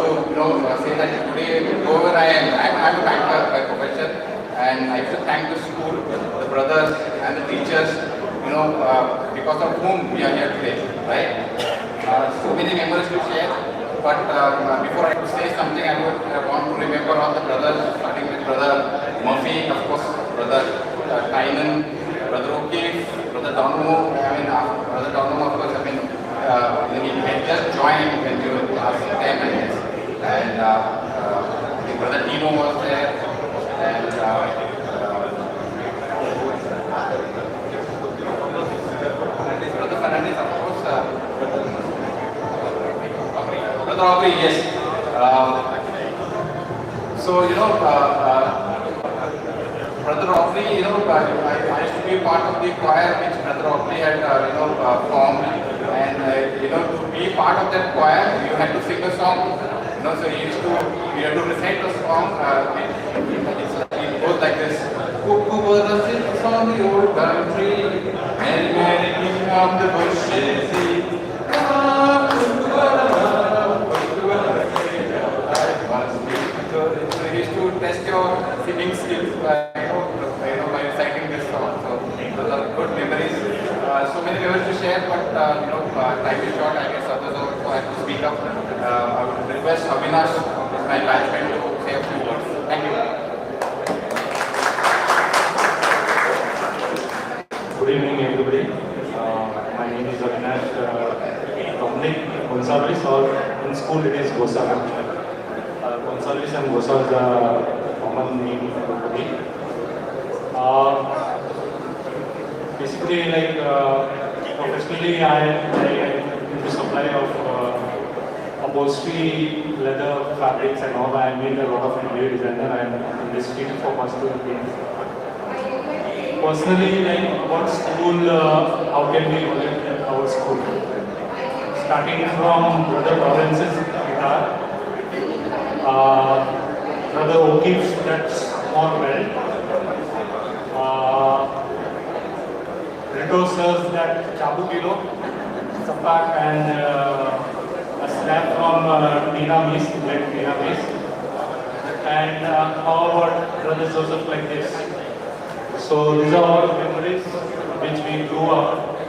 say that today, whoever I am, I'm a banker by profession, and I wish to thank the school, the brothers, and the teachers. Because of whom we are here today, right? So many memories to share, but before I could say something, I want to remember all the brothers, starting with brother Murphy, of course, brother Tynan, brother O'Keefe, brother Donomo. Brother Donomo, of course, he had just joined when we were class 10, I guess, and brother Tino was there, and brother Fernandez, of course, brother Aubrey, yes. Brother Aubrey, I used to be part of the choir which brother Aubrey had, formed, and to be part of that choir, you had to sing a song. So you had to recite the song. It goes like this. Cuckoo sits on the old country, Mary, Mary, king of the bushes. So he used to test your singing skills by reciting this song. So those are good memories. So many memories to share, but time is short. I guess others also have to speak up. I would request Avinash, my batchmate, to say a few words. Thank you. Good evening, everybody. My name is Avinash Dominic Gonzalez, or in school it is Gosal. Gonzalez and Gosal is a common name for everybody. Basically, professionally, I am into supply of upholstery, leather, fabrics, and all. I made a lot of interior designer. I am in this field for past 2 years. Personally, about school, how can we volunteer at our school? Starting from Brother Lawrence's guitar, Brother O'Keefe's that's more well, Rito Sir's that Chabu Kilo, Sapak, and a slab from Tina Miss, and how about Brother Joseph like this? So these are all memories which we grew up,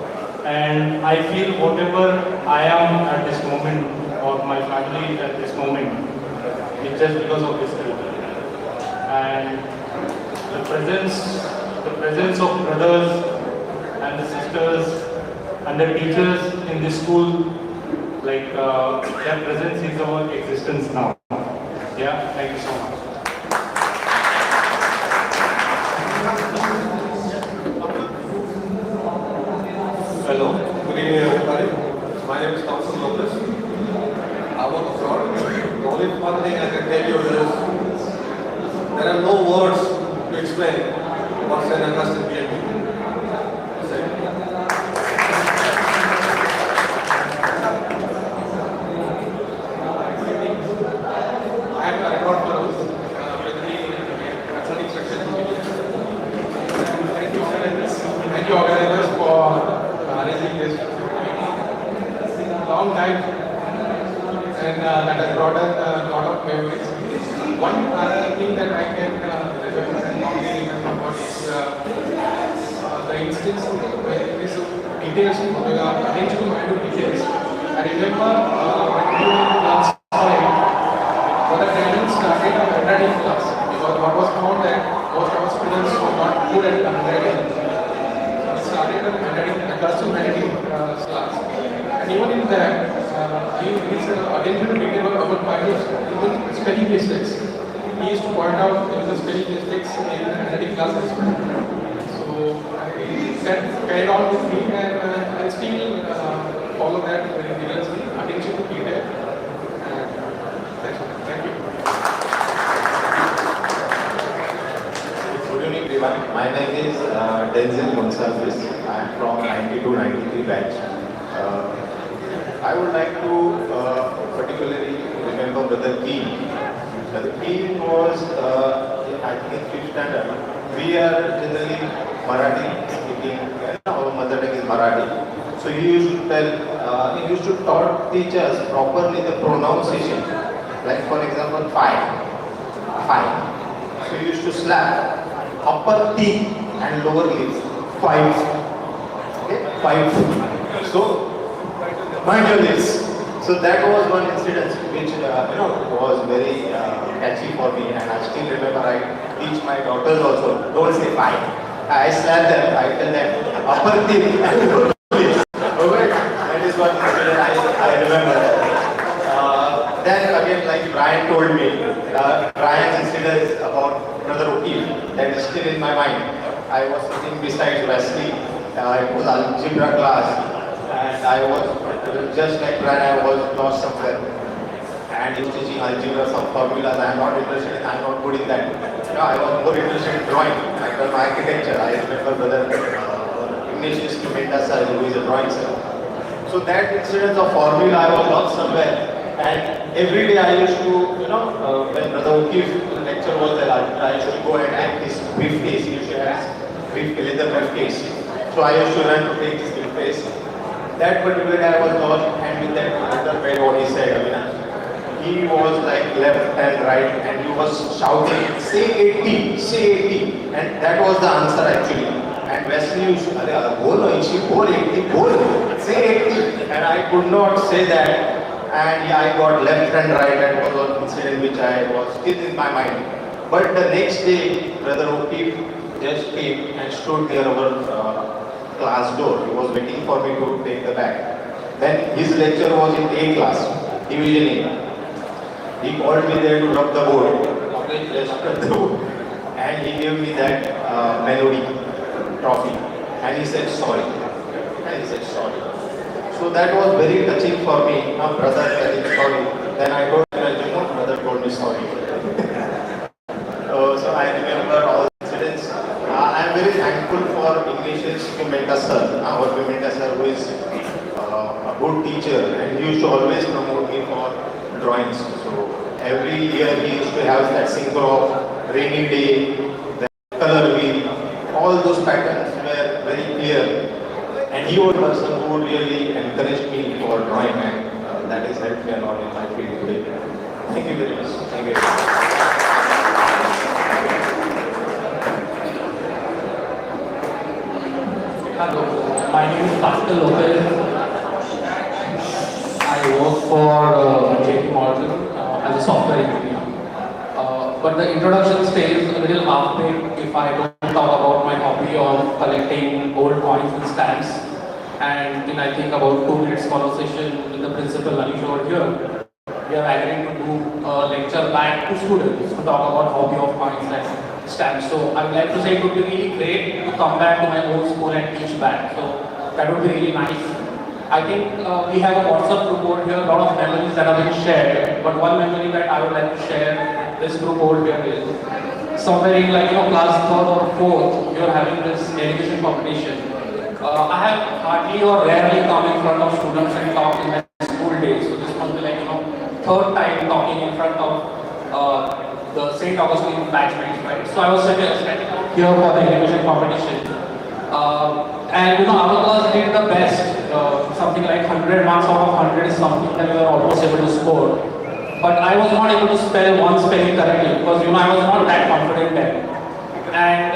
and I feel whatever I am at this moment, or my family at this moment, it's just because of this school. And the presence of brothers and the sisters and the teachers in this school, their presence is our existence now. Yeah, thank you so much. Hello, good evening everybody. My name is Thompson Lopez. I work abroad. The only one thing I can tell you is there are no words to explain what's an Augustine PhD. I am a record fellow with the consulting section. Thank you organizers for arranging this long time, and that has brought us a lot of memories. One other thing that I can remember was instance, where these details are arranged to minute details. I remember when we were in class 5, for the training started a handwriting class, because what was found that most of our students were not good at handwriting. We started a custom handwriting class. And even in that, his attention to detail about minute, even spelling mistakes. He used to point out the spelling mistakes in handwriting classes. So that carried on with me, and I still follow that very vigorously, attention to detail. And that's all. Thank you. Good evening everyone. My name is Denzel Gonsalves. I am from 92-93 batch. I would like to particularly remember Brother Keen. Brother Keen was, I think in 5th standard. We are generally Marathi speaking, our mother tongue is Marathi. So he used to tell, he used to teach us properly the pronunciation. Like for example, five. So he used to slap upper teeth and lower lips. 5. Okay, 5. So mind your lips. So that was one incident which was very catchy for me, and I still remember. I teach my daughters also. Don't say 5. I slap them. I tell them upper teeth and lower lips. Okay, that is one incident I remember. Then again, like Brian told me, Brian's incident about Brother O'Keefe, that is still in my mind. I was sitting beside Wesley. It was algebra class, and I was just like Brian. I was lost somewhere, and he was teaching algebra, some formulas. I am not interested. I am not good in that. I was more interested in drawing. I done my architecture. I remember Brother Ignatius Mendasa, who is a drawing sir. So that incident of formula, I was lost somewhere. And every day I used to, when Brother O'Keefe lecture was there, I used to go and have this briefcase. He used to have this leather briefcase. So I used to run to take this briefcase. That particular day I was lost, and with that other bed, what he said, he was like left and right, and he was shouting, say 80, say 80. And that was the answer actually. And Wesley used to, bol 80, bol, say 80. And I could not say that. And I got left and right. That was one incident which I was still in my mind. But the next day, Brother O'Keefe just came and stood near our class door. He was waiting for me to take the bag. Then his lecture was in A class, Division A. He called me there to rub the board. And he gave me that melody trophy. And he said sorry. So that was very touching for me. Brother telling sorry. Then I told him, brother told me sorry. So I remember all the incidents. I am very thankful for Ignatius Mendasa, our Mendasa, who is a good teacher, and he used to always promote me for drawings. So every year he used to have that synchro of rainy day, the color wheel, all those patterns were very clear. And he was a person who really encouraged me for drawing, and that has helped me a lot in my field today. Thank you very much. Thank you. Hello, my name is Pascal Lopez. I work for JP Morgan as a software engineer. But the introduction stays a little half-baked if I don't talk about my hobby of collecting old coins and stamps. And in I think about 2 minutes conversation with the principal Anish over here, we are agreeing to do a lecture back to students to talk about hobby of coins and stamps. So I would like to say it would be really great to come back to my old school and teach back. So that would be really nice. I think we have a WhatsApp group over here, a lot of memories that have been shared. But one memory that I would like to share this group over here is somewhere in class 3rd or 4th, you are having this education competition. I have hardly or rarely come in front of students and talk in my school days. So this must be 3rd time talking in front of the St. Augustine batchmates, right? So I was standing here for the education competition. And our class did the best. Something like 100 marks out of 100 is something that we were almost able to score. But I was not able to spell one spelling correctly because I was not that confident then. And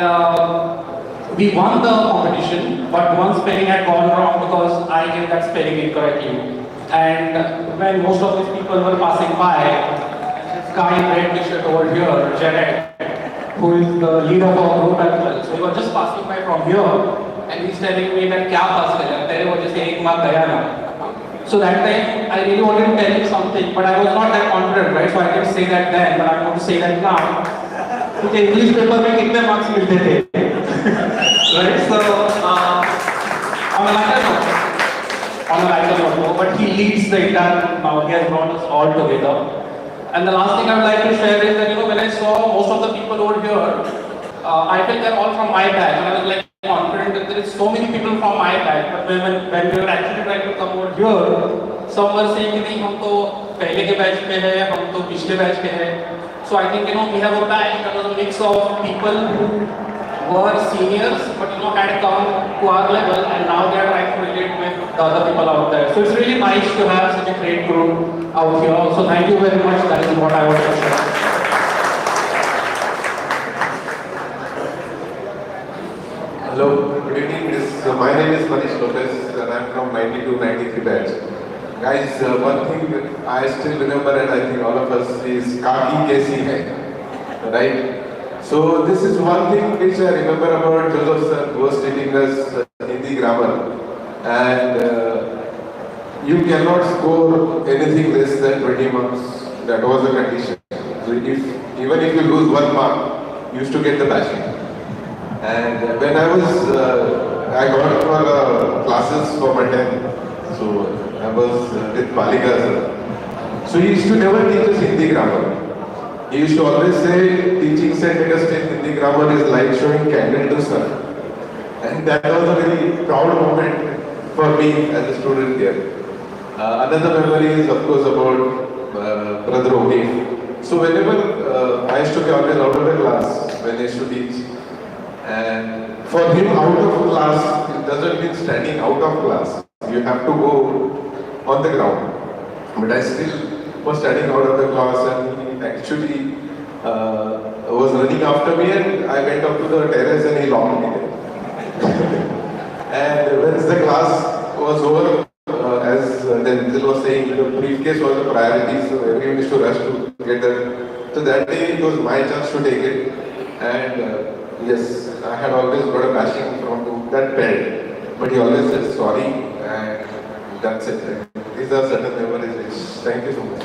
we won the competition, but one spelling had gone wrong because I gave that spelling incorrectly. And when most of these people were passing by, this guy in red t-shirt over here, Jared, who is the leader of our group as well. So he was just passing by from here, and he's telling me that क्या पास करा, तेरे वजह से एक mark गया ना. So that time I really wanted to tell him something, but I was not that confident, right? So I didn't say that then, but I'm going to say that now. मुझे English paper में कितने marks मिलते थे? Right? So on a lighter note, but he leads the entire. Now he has brought us all together. And the last thing I would like to share is that, when I saw most of the people over here, I felt they're all from my batch, and I was like confident that there is so many people from my batch. But when we were actually trying to come over here, some were saying कि नहीं हम तो पहले के batch पे हैं, हम तो पिछले बैच पे हैं. So I think we have a batch that was a mix of people who were seniors, but had come to our level, and now they are trying to relate with the other people out there. So it's really nice to have such a great group out here. So thank you very much. That is what I want to share. Hello, good evening. My name is Manish Lopez, and I'm from 92-93 batch. Guys, one thing I still remember, and I think all of us, is Kaki Kesi hai, right? So this is one thing which I remember about Joseph sir, who was teaching us Hindi grammar, and you cannot score anything less than 20 marks. That was the condition. So even if you lose 1 mark, you used to get the bashing. And when I got for classes for my 10th, so I was with Palika sir. So he used to never teach us Hindi grammar. He used to always say, teaching St. Augustine Hindi grammar is like showing candle to sun. And that was a very proud moment for me as a student here. Another memory is of course about Brother O'Keefe. So whenever I used to be always out of the class when I used to teach, and for him out of class, it doesn't mean standing out of class. You have to go on the ground. But I still was standing out of the class, and he actually was running after me, and I went up to the terrace and he locked me there. And once the class was over, as Denzel was saying, the briefcase was a priority, so everyone used to rush to get that. So that day it was my chance to take it, and yes, I had always got a bashing from that parent, but he always said sorry, and that's it. These are certain memories which, thank you so much.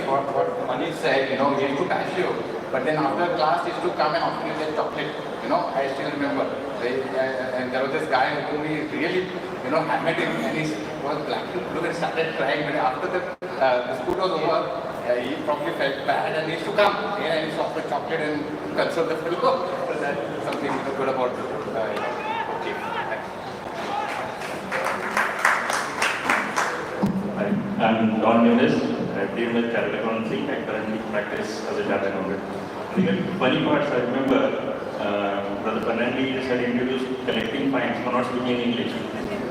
What Manish said, he used to bash you, but then after class he used to come and offer you that chocolate. I still remember. And there was this guy whom he really, hammered him, and he was black and blue and started crying. But after the school was over, he probably felt bad, and he used to come and he used to offer chocolate and console the fellow. So that's something good about okay. I'm Don Nunes. I've been with chartered accountancy. I currently practice as a chartered accountant. The funny parts I remember, Brother Fernandez had introduced collecting fines for not speaking English.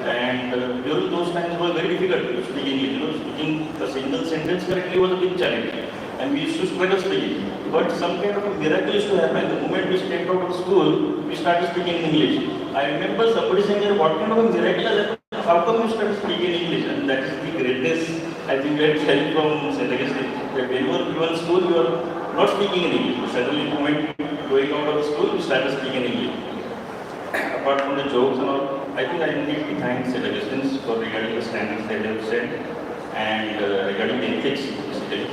And during those times it was very difficult to speak English. Speaking a single sentence correctly was a big challenge. And we used to struggle speaking. But some kind of a miracle used to happen. The moment we stepped out of school, we started speaking English. I remember somebody saying, what kind of a miracle has happened? How come you started speaking English? And that is the greatest, I think, we had help from St. Augustine. Whenever we were in school, we were not speaking in English. But suddenly, the moment going out of school, we started speaking English. Apart from the jokes and all, I think I need to thank St. Augustine for regarding the standards that they have set, and regarding the ethics.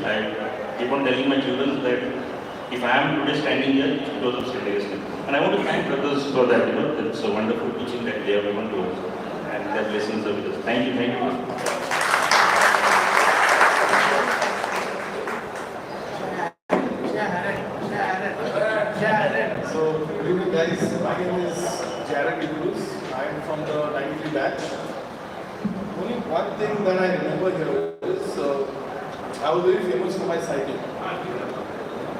I keep on telling my children that if I am today standing here, it's because of St. Augustine. And I want to thank brothers for that. It's a wonderful teaching that they have given to us, and their blessings are with us. Thank you, thank you. So, good evening guys. My name is Jared Idrus. I am from the 93 batch. Only one thing that I remember here is I was very famous for my cycling.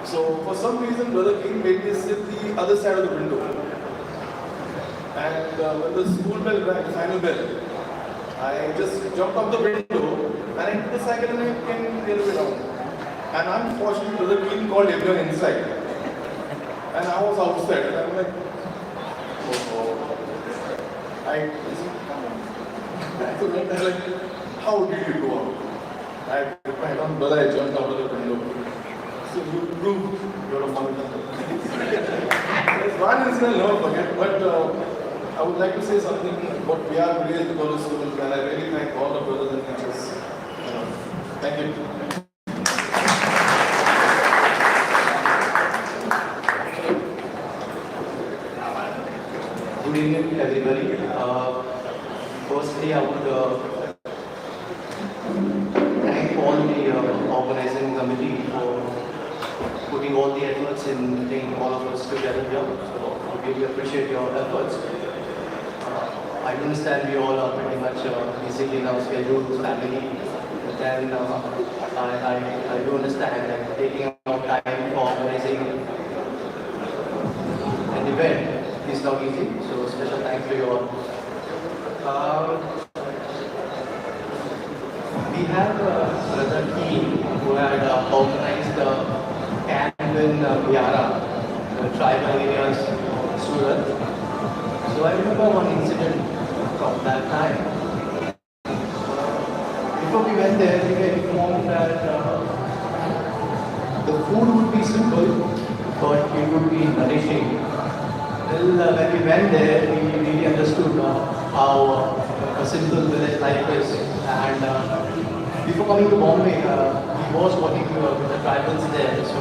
So, for some reason, Brother King made me sit the other side of the window. And when the school bell rang, final bell, I just jumped off the window and I took the cycle and I came the other way around. And unfortunately, Brother King called everyone inside. and I was outside, and I'm like, oh, I so then they're like, how did you go out? I put my hand on brother, I jumped out of the window. So you proved you're a mother. There's one incident I'll never forget, but I would like to say something about we are raised to go to school, and I really thank all the brothers and teachers. Thank you. Good evening, everybody. Firstly, I would thank all the organizing committee for putting all the efforts in bringing all of us together here. So I really appreciate your efforts. I understand we all are pretty much busy in our schedules, family, but then I do understand that taking out time for organizing an event is not easy. So special thanks to you all. We have Brother team who had organized a camp in Biara, the tribal areas, Surat. So I remember one incident from that time. Before we went there, we were informed that the food would be simple, but it would be nourishing. Well, when we went there, we really understood how a simple village life is. And before coming to Bombay, he was working with the tribals there, so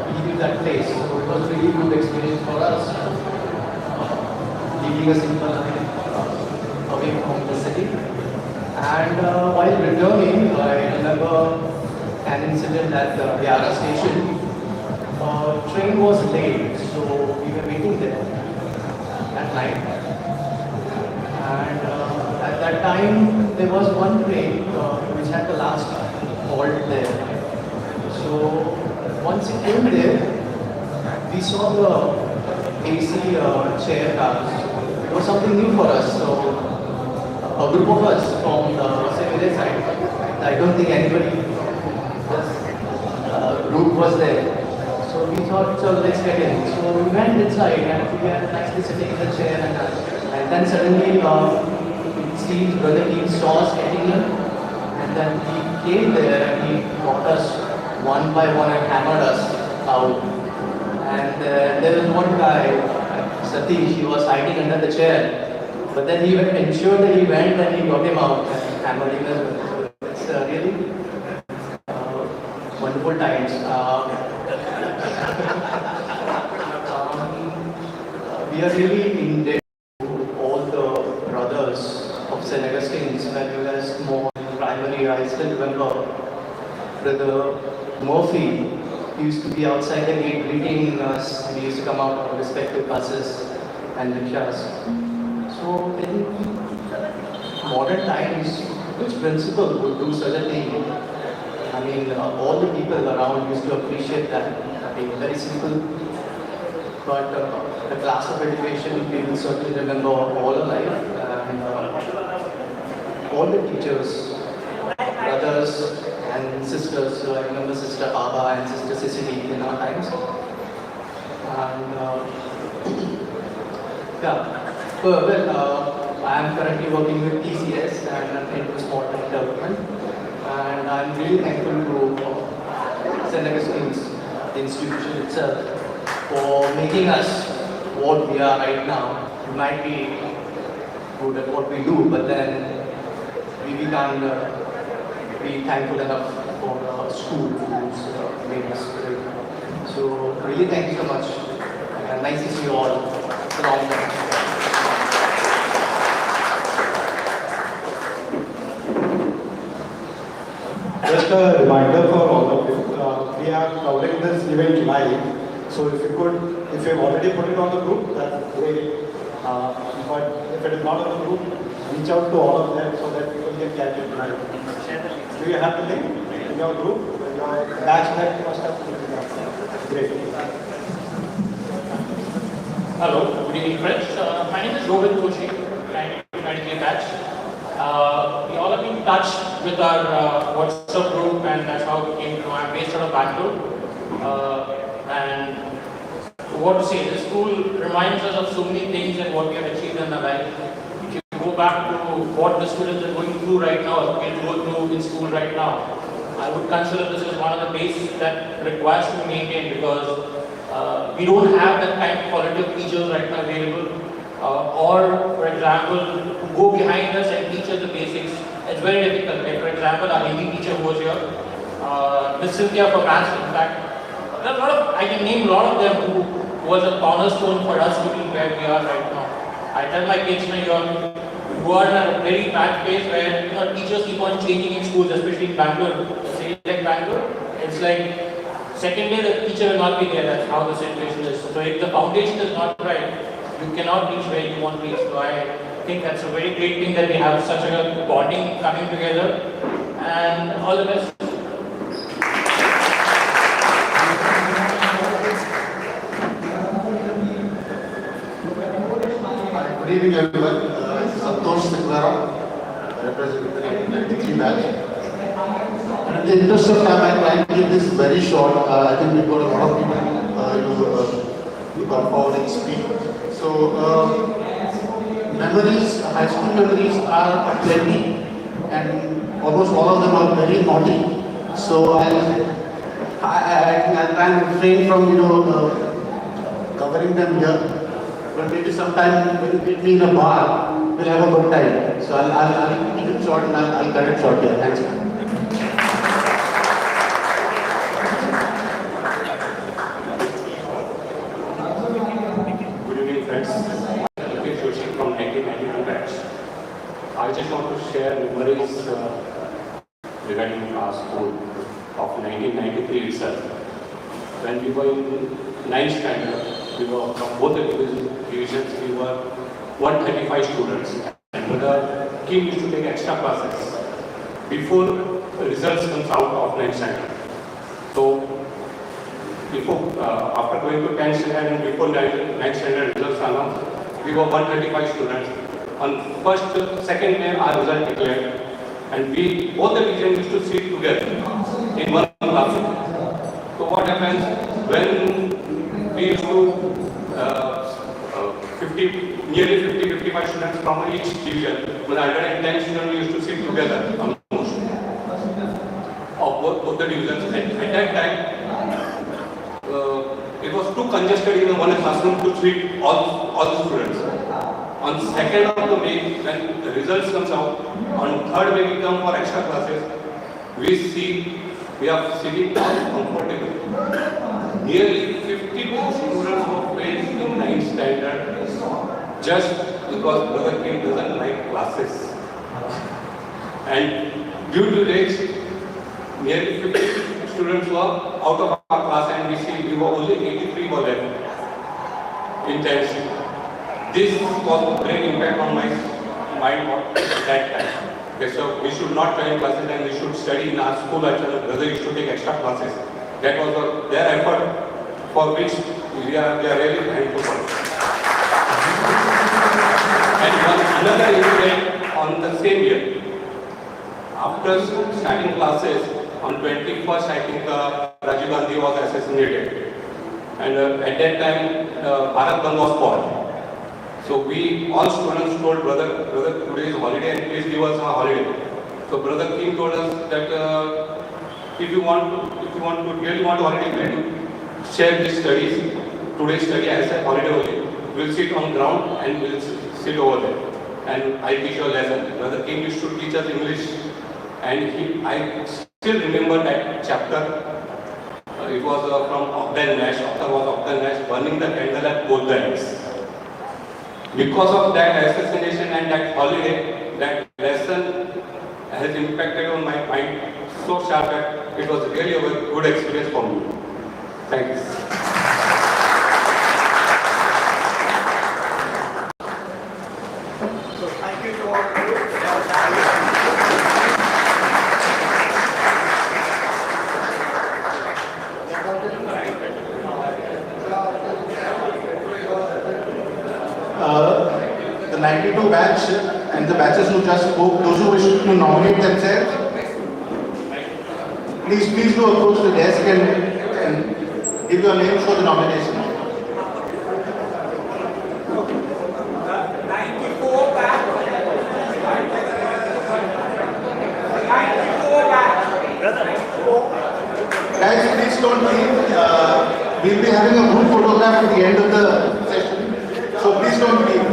he knew that place. So it was a really good experience for us, living a simple life away from the city. And while returning, I remember an incident at the Biara station. Train was late, so we were waiting there at night. And at that time, there was one train which had the last halt there. So once it came there, we saw the AC chair cars. It was something new for us. So a group of us from the village side, I don't think anybody group was there. So we thought, so let's get in. So we went inside and we were nicely sitting in the chair, and then suddenly it seems Brother Dean saw us getting in, and then he came there and he brought us one by one and hammered us out. And there was one guy, Satish, he was hiding under the chair, but then he ensured that he went and he got him out and hammered him as well. So it's really wonderful times. We are really indebted to all the brothers of St. Augustine's when we were small primary. I still remember Brother Murphy. He used to be outside the gate greeting us. We used to come out on respective buses and rickshaws. So in modern times, which principal would do such a thing? I mean, all the people around used to appreciate that. I mean, very simple. But the class of education, we will certainly remember all our life. And all the teachers, brothers and sisters. So I remember Sister Abba and Sister Cicely in our times. And I am currently working with TCS and I'm into small tech development. And I'm really thankful to St. Augustine's, the institution itself, for making us what we are right now. We might be good at what we do, but then we can't be thankful enough for the school who's made us great. So really thank you so much. And nice to see you all. It's a long time. Just a reminder for all of you, we are covering this event live. So if you've already put it on the group, that's great. But if it is not on the group, reach out to all of them so that people can catch it live. Do you have the link in your group? Your batch that you must have put it up. Great. Hello, good evening friends. My name is Rohit Koshi, 1993 batch. We all have been in touch with our WhatsApp group, and that's how we came to know. I'm based out of Bangalore. And what to say, the school reminds us of so many things and what we have achieved in our life. If you go back to what the students are going through right now, or will go through in school right now, I would consider this as one of the bases that requires to be maintained, because we don't have that kind of quality of teachers right now available, or for example, to go behind us and teach us the basics. It's very difficult. Like for example, our Hindi teacher who was here, Miss Cynthia for maths, in fact, there are a lot of, I can name a lot of them who was a cornerstone for us to be where we are right now. I tell my kids, you are in a very bad place where teachers keep on changing in schools, especially in Bangalore. Say like Bangalore, it's like second day the teacher will not be there. That's how the situation is. So if the foundation is not right, you cannot reach where you want to reach. So I think that's a very great thing that we have such a bonding coming together. And all the best. Good evening, everyone. Santosh Siklara, representing the 93 batch. And in the interest of time, I try to keep this very short. I think we've got a lot of people who come forward and speak. So, memories, high school memories are plenty, and almost all of them are very naughty. So I try and refrain from covering them here. But maybe sometime when you meet me in a bar, we'll have a good time. So I'll keep it short and I'll cut it short here. Thanks. Good evening, friends. From 1992 batch. I just want to share memories regarding our school of 1993 itself. When we were in 9th standard, we were from both the divisions, we were 135 students. And the team used to take extra classes before the results comes out of 9th standard. So, after going to 10th standard and before 9th standard results are announced, we were 135 students. On first, second day, our result declared, and we both the divisions used to sit together in one classroom. So what happens when we used to nearly 55 students from each division, with 110 students we used to sit together almost of both the divisions. At that time, it was too congested in one classroom to treat all the students. On 2nd of May, when the results comes out, on 3rd May we come for extra classes, we are sitting all comfortable. Nearly 52 students were placed in 9th standard just because Brother King doesn't like classes. And due to this, nearly 50 students were out of our class, and we were only 83 were left in 10th. This was a great impact on my mind at that time. Okay, so we should not join classes and we should study in our school. Actually, brother used to take extra classes. That was their effort, for which we are really thankful for. And another incident on the same year. After starting classes, on 21st, I think Rajiv Gandhi was assassinated. And at that time, Bharat Bandh was called. So we, all students told brother, today is holiday and please give us a holiday. So Brother King told us that if you want to really want a holiday, then share these studies. Today's study as a holiday only. We'll sit on ground and we'll sit over there. And I teach you a lesson. Brother King used to teach us English. And I still remember that chapter. It was from Ogden Nash. Author was Ogden Nash, burning the candle at both the ends. Because of that assassination and that holiday, that lesson has impacted on my mind so sharp that it was really a good experience for me. Thanks. So thank you to all of you. The 92 batch and the batches who just spoke, those who wish to nominate themselves, please do approach the desk and give your name for the nomination. Guys, please don't leave. We'll be having a group photograph at the end of the session. So please don't leave.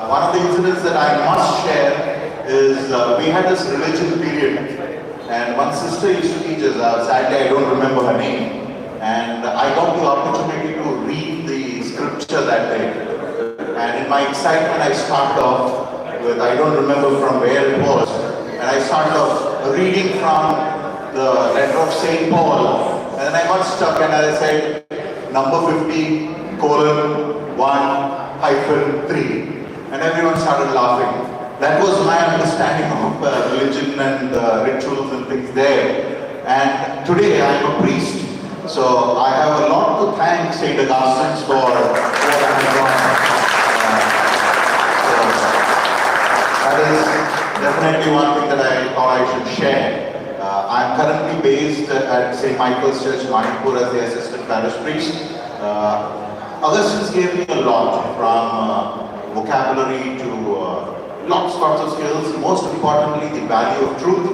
One of the incidents that I must share is we had this religion period, and one sister used to teach us. Sadly, I don't remember her name, and I got the opportunity to read the scripture that day. And in my excitement, I started off with, I don't remember from where it was, and I started off reading from the letter of Saint Paul, and then I got stuck and I said, number 50:1-3. And everyone started laughing. That was my understanding of religion and rituals and things there. And today I am a priest, so I have a lot to thank St. Augustine for what I have done. So that is definitely one thing that I thought I should share. I am currently based at St. Michael's Church, Manipur, as the assistant parish priest. Augustine gave me a lot, from vocabulary to lots of skills. Most importantly, the value of truth,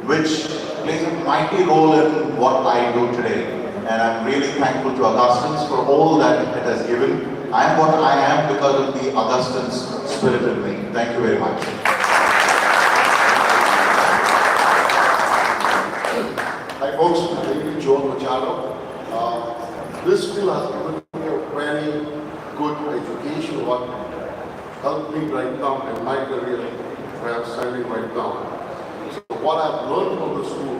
which plays a mighty role in what I do today. And I'm really thankful to Augustine for all that it has given. I am what I am because of the Augustine's spirit in me. Thank you very much. Hi folks, my name is Joe Machado. This school has given me a very good education, what helped me right now in my career where I'm standing right now. So what I've learned from the school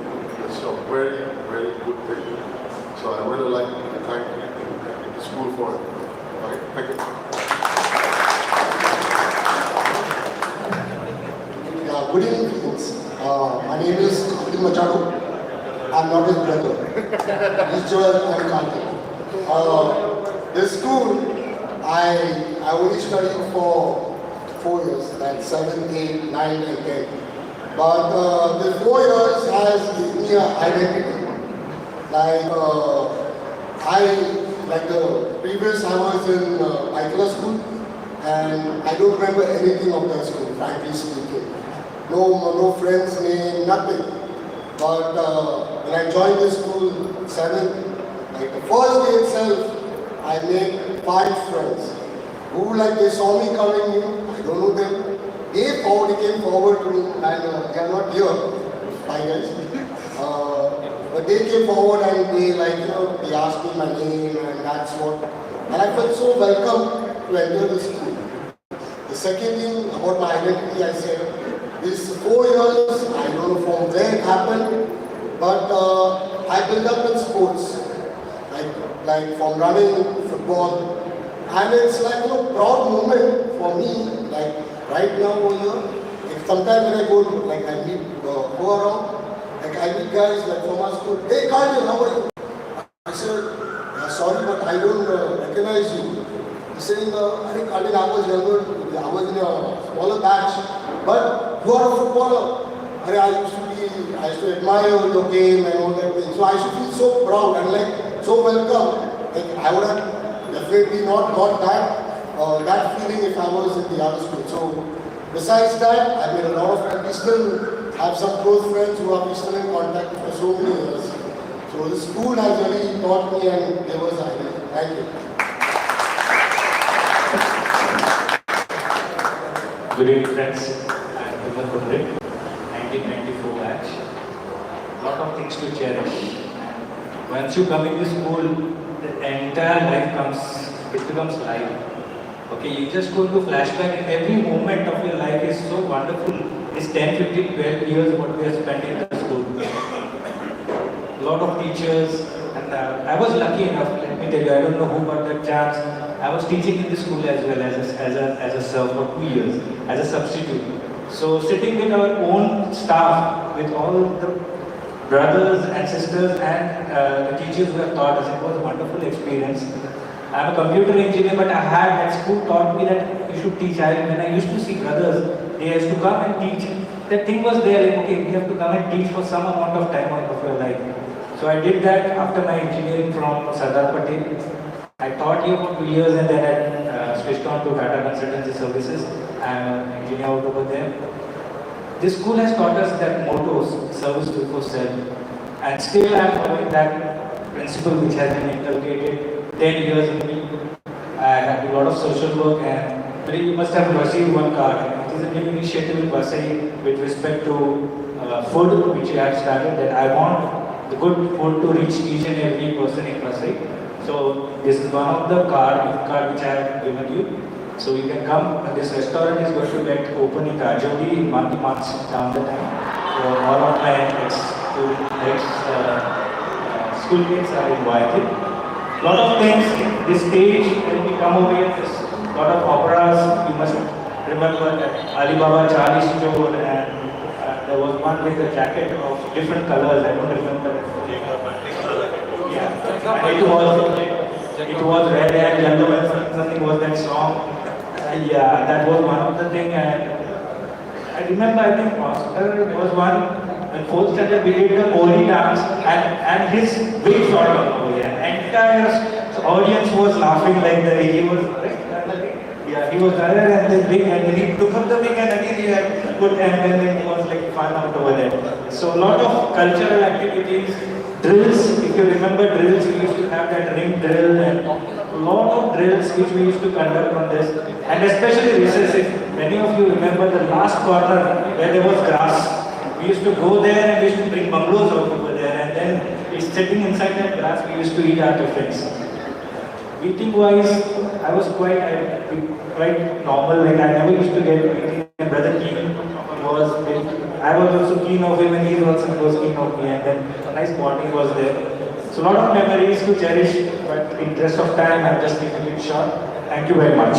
is a very, very good thing. So I really like to thank the school for it. All right, thank you. Yeah, good evening friends. My name is Machado. I'm not his brother. He's Joel and Kanti. This school, I only studied for 4 years, like 7, 8, 9 and 10. But the 4 years has given me an identity. Like the previous I was in Michael school, and I don't remember anything of that school, frankly speaking. No friends name, nothing. But when I joined this school, 7, like the first day itself, I made 5 friends who, like, they saw me coming in, I don't know them. They came forward to me, and they are not here, 5 guys. But they came forward and they, like, they asked me my name, and that's what. And I felt so welcome to enter the school. The second thing about my identity, I said, these 4 years, I don't know from where it happened, but I built up in sports, like from running, football, and it's like a proud moment for me. Like right now over here, sometimes when I go, like I meet, go around, like I meet guys like from our school. Hey, Kyle, how are you? I said, sorry, but I don't recognize you. He's saying, I think I was younger, I was in a smaller batch. But you are a footballer. I used to admire your game and all that thing. So I should feel so proud and like so welcome. Like I would have definitely not got that feeling if I was in the other school. So besides that, I made a lot of friends. We still have some close friends who are still in contact for so many years. So the school has really taught me and gave us ideas. Thank you. Good evening, friends. 1994 batch. Lot of things to cherish. Once you come into school, the entire life becomes live. Okay, you just go to flashback and every moment of your life is so wonderful. It's 10, 15, 12 years what we have spent in the school. A lot of teachers, and I was lucky enough, let me tell you, I don't know who got that chance. I was teaching in the school as well as a sub for 2 years, as a substitute. So sitting with our own staff, with all the brothers and sisters and the teachers who have taught us, it was a wonderful experience. I'm a computer engineer, but I had at school taught me that you should teach. When I used to see brothers, they used to come and teach. That thing was there, like, okay, you have to come and teach for some amount of time of your life. So I did that after my engineering from Sardar Patel. I taught here for 2 years and then I switched on to data consultancy services. I'm an engineer out over there. This school has taught us that mottos, service before self. And still I'm following that principle which has been inculcated 10 years in me. I have a lot of social work and today you must have received one card. It is a new initiative in Vasai with respect to food which I have started, that I want the good food to reach each and every person in Vasai. So this is one of the card which I have given you. So you can come. This restaurant is going to get open in Rajodi in months down the time. So all of my schoolmates are invited. Lot of things, this stage, when we come over here, there's lot of operas. You must remember that Alibaba Charlie's Chore, and there was one with a jacket of different colors. I don't remember. Yeah, and it was red and yellow and something was that song. Yeah, that was one of the thing. And I remember, I think Master was one. In 4th standard, we did the Oli dance, and his wig shot on over here. Entire audience was laughing like that. He was, yeah, he was there and the wig, and then he took up the wig, and again he had put, and then it was like fun out over there. So a lot of cultural activities, drills. If you remember drills, we used to have that ring drill and a lot of drills which we used to conduct on this, and especially recess. If many of you remember the last corner where there was grass. We used to go there and we used to bring bungalows out over there, and then sitting inside that grass we used to eat our tiffins. Eating wise, I was quite normal, like I never used to get eating. My brother Keen was, I was also keen of him and he was keen of me, and then a nice bonding was there. So a lot of memories to cherish, but in interest of time I'm just keeping it short. Thank you very much.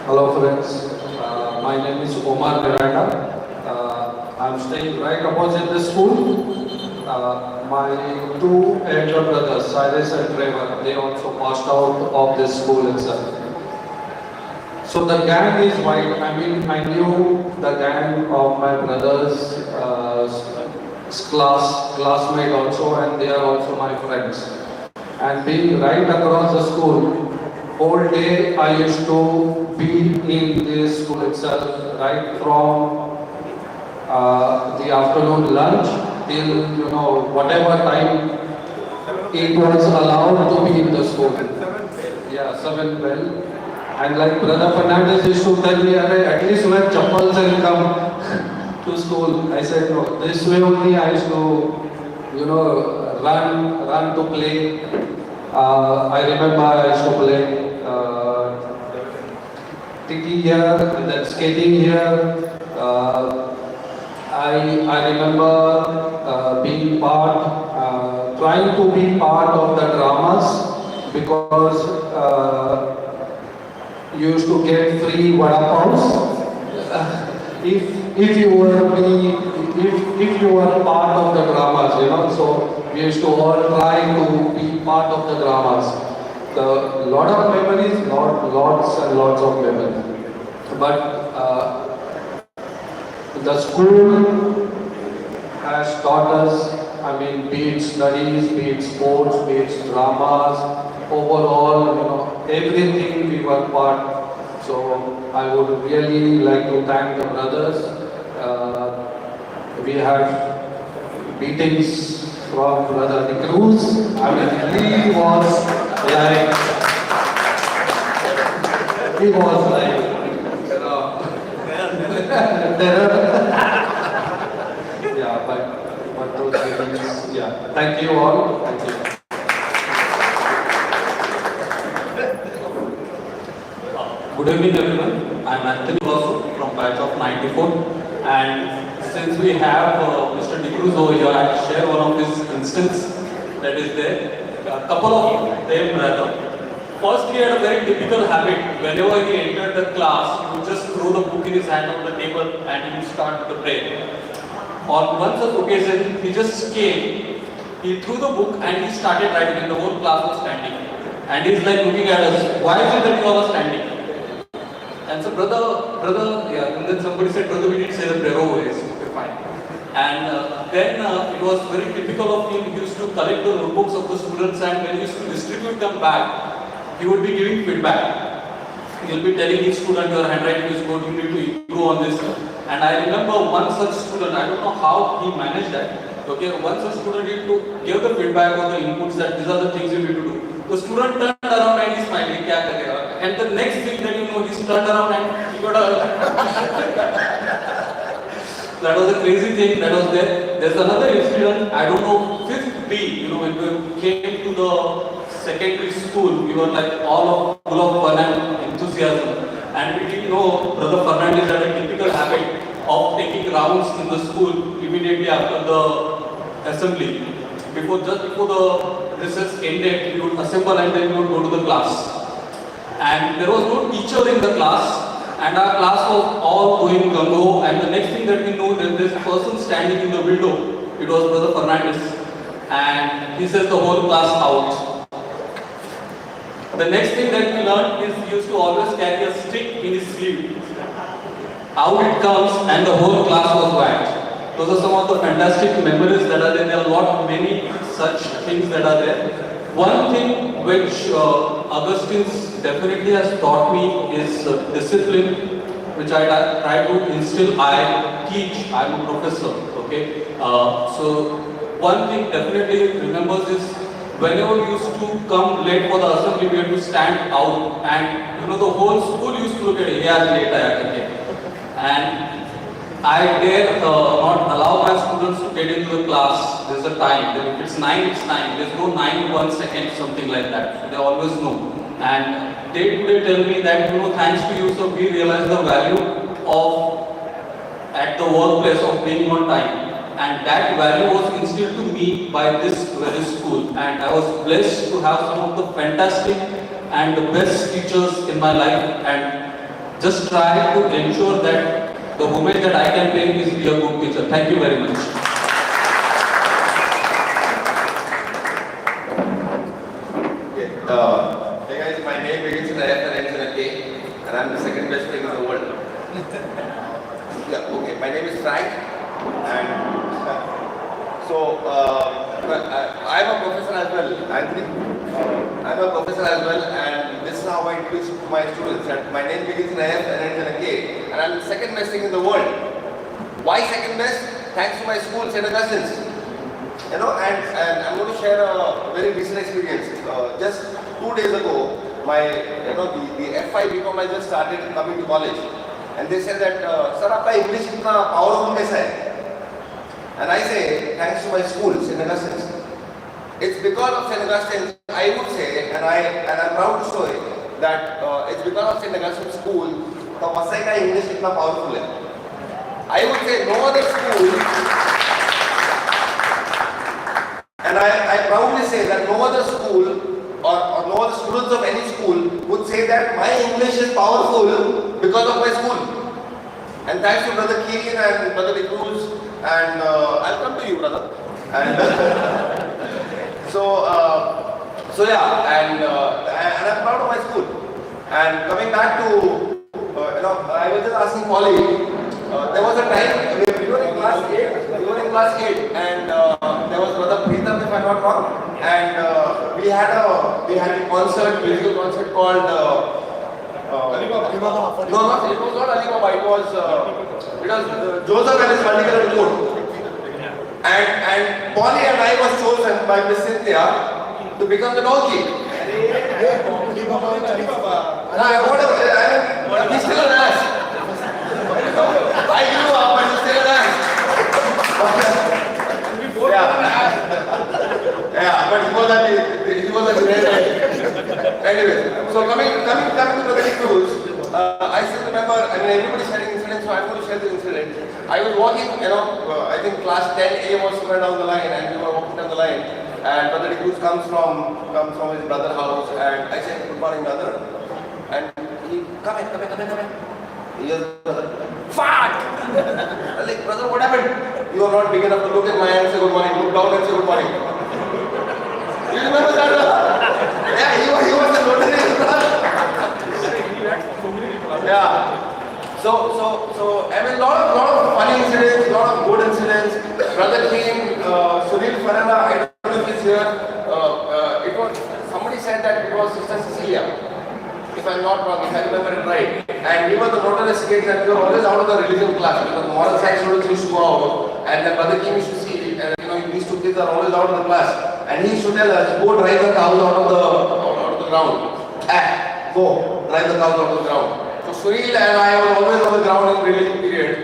Hello friends. My name is Omar Miranda. I'm staying right opposite the school. My two elder brothers, Cyrus and Trevor, they also passed out of this school itself. So the gang is wide. I mean, I knew the gang of my brothers' classmate also, and they are also my friends. And being right across the school, whole day I used to be in this school itself, right from the afternoon lunch till whatever time it was allowed to be in the school. Yeah, 7 well. And like Brother Fernandez used to tell me, at least wear chappals and come to school. I said no. This way only I used to, run to play. I remember I used to play tiki here and then skating here. I remember trying to be part of the dramas because you used to get free vada pavs if you were part of the dramas, So we used to all try to be part of the dramas. Lot of memories, lots and lots of memories. But the school has taught us, be it studies, be it sports, be it dramas, overall, everything we were part. So I would really like to thank the brothers. We have beatings from Brother Cruz. He was like terror. Yeah, but those meetings, yeah. Thank you all. Thank you. Good evening, everyone. I'm Anthony Vasu from batch of 94. And since we have Mr. DeCruz over here, I'll share one of his instances that is there. A couple of them rather. First, he had a very typical habit. Whenever he entered the class, he would just throw the book in his hand on the table and he would start with the prayer. On one such occasion, he just came, he threw the book and he started writing and the whole class was standing. And he's like looking at us, why is it that you all are standing? And so brother, yeah, and then somebody said, brother, we didn't say the prayer always. Okay, fine. And then it was very typical of him. He used to collect the notebooks of the students and when he used to distribute them back, he would be giving feedback. He will be telling each student, your handwriting is good, you need to improve on this. And I remember one such student, I don't know how he managed that. Okay, one such student need to give the feedback or the inputs that these are the things you need to do. The student turned around and he smiled, kya karega? And the next thing that you know, he's turned around and he got a... That was a crazy thing that was there. There's another incident, I don't know, 5th B, when we came to the secondary school, we were like all full of fun and enthusiasm. And we didn't know Brother Fernandez had a typical habit of taking rounds in the school immediately after the assembly. Just before the recess ended, we would assemble and then we would go to the class. And there was no teacher in the class. And our class was all going gung-ho, and the next thing that we knew, there was this person standing in the window. It was Brother Fernandez, and he says the whole class out. The next thing that we learned is he used to always carry a stick in his sleeve. Out it comes, and the whole class was whacked. Those are some of the fantastic memories that are there. There are many such things that are there. One thing which Augustine definitely has taught me is discipline, which I try to instill. I teach, I'm a professor, okay? So one thing definitely remembers is whenever we used to come late for the assembly, we had to stand out and the whole school used to look at it, yeah, late and I dare not allow my students to get into the class. There's a time. If it's 9, it's 9. There's no 9, 1 second, something like that. So they always know. And they today tell me that, thanks to you, so we realize the value of, at the workplace, of being on time. And that value was instilled to me by this very school. And I was blessed to have some of the fantastic and the best teachers in my life. And just try to ensure that the moment that I can play is be a good teacher. Thank you very much. Okay. Hey guys, my name begins with F and ends in a K, and I'm the second best player in the world. Yeah. Okay. My name is Frank, and I'm a professor as well, Anthony. I'm a professor as well, and this is how I introduce to my students. And my name begins in a F and ends in a K, and I'm the second best thing in the world. Why second best? Thanks to my school, St. Augustine's. And I'm going to share a very recent experience. Just 2 days ago, the F5 BCom I just started coming to college, and they said that, "Sir, आपका English इतना powerful कैसा है?" And I say, thanks to my school, St. Augustine's. It's because of St. Augustine's, I would say, and I'm proud to say that it's because of St. Augustine's school, the Masai English is not powerful. I would say no other school, and I proudly say that no other school or no other students of any school would say that my English is powerful because of my school. And thanks to Brother Kirian and Brother DeCruz, and I'll come to you, brother. And and I'm proud of my school. And coming back to, I was just asking Polly, there was a time we were in class 8, and there was Brother Preetham, if I'm not wrong, and we had a musical concert called Alibaba. No, it was not Alibaba, it was Joseph and his multicolored coat. And Polly and I was chosen by Miss Cynthia to become the donkey. Whatever, he's still an ass. I give you Yeah, but he was at Anyway, so coming to the Cruz, I still remember, I mean, everybody's sharing incidents, so I'm going to share the incident. I was walking, I think class 10A was somewhere down the line, and we were walking down the line, and Brother Cruz comes from his brother's house, and I said, "Good morning, brother." And he, come in. He goes, "Fart!" I'm like, "Brother, what happened?" "You are not big enough to look at my hand and say good morning. Look down and say good morning." You remember that? Yeah, he was the notary. Yeah. So I mean, lot of funny incidents, lot of good incidents. Brother came, Sunil Ferreira, I don't know if he's here. It was, somebody said that it was Sister Cecilia, if I'm not wrong, if I remember it right. And we were the notorious kids, and we were always out of the religion class because the moral science students used to go out, and then Brother Kim used to see, these two kids are always out of the class, and he used to tell us, "Go drive the cows out of the ground. Go drive the cows out of the ground." So Sunil and I were always on the ground in religion period,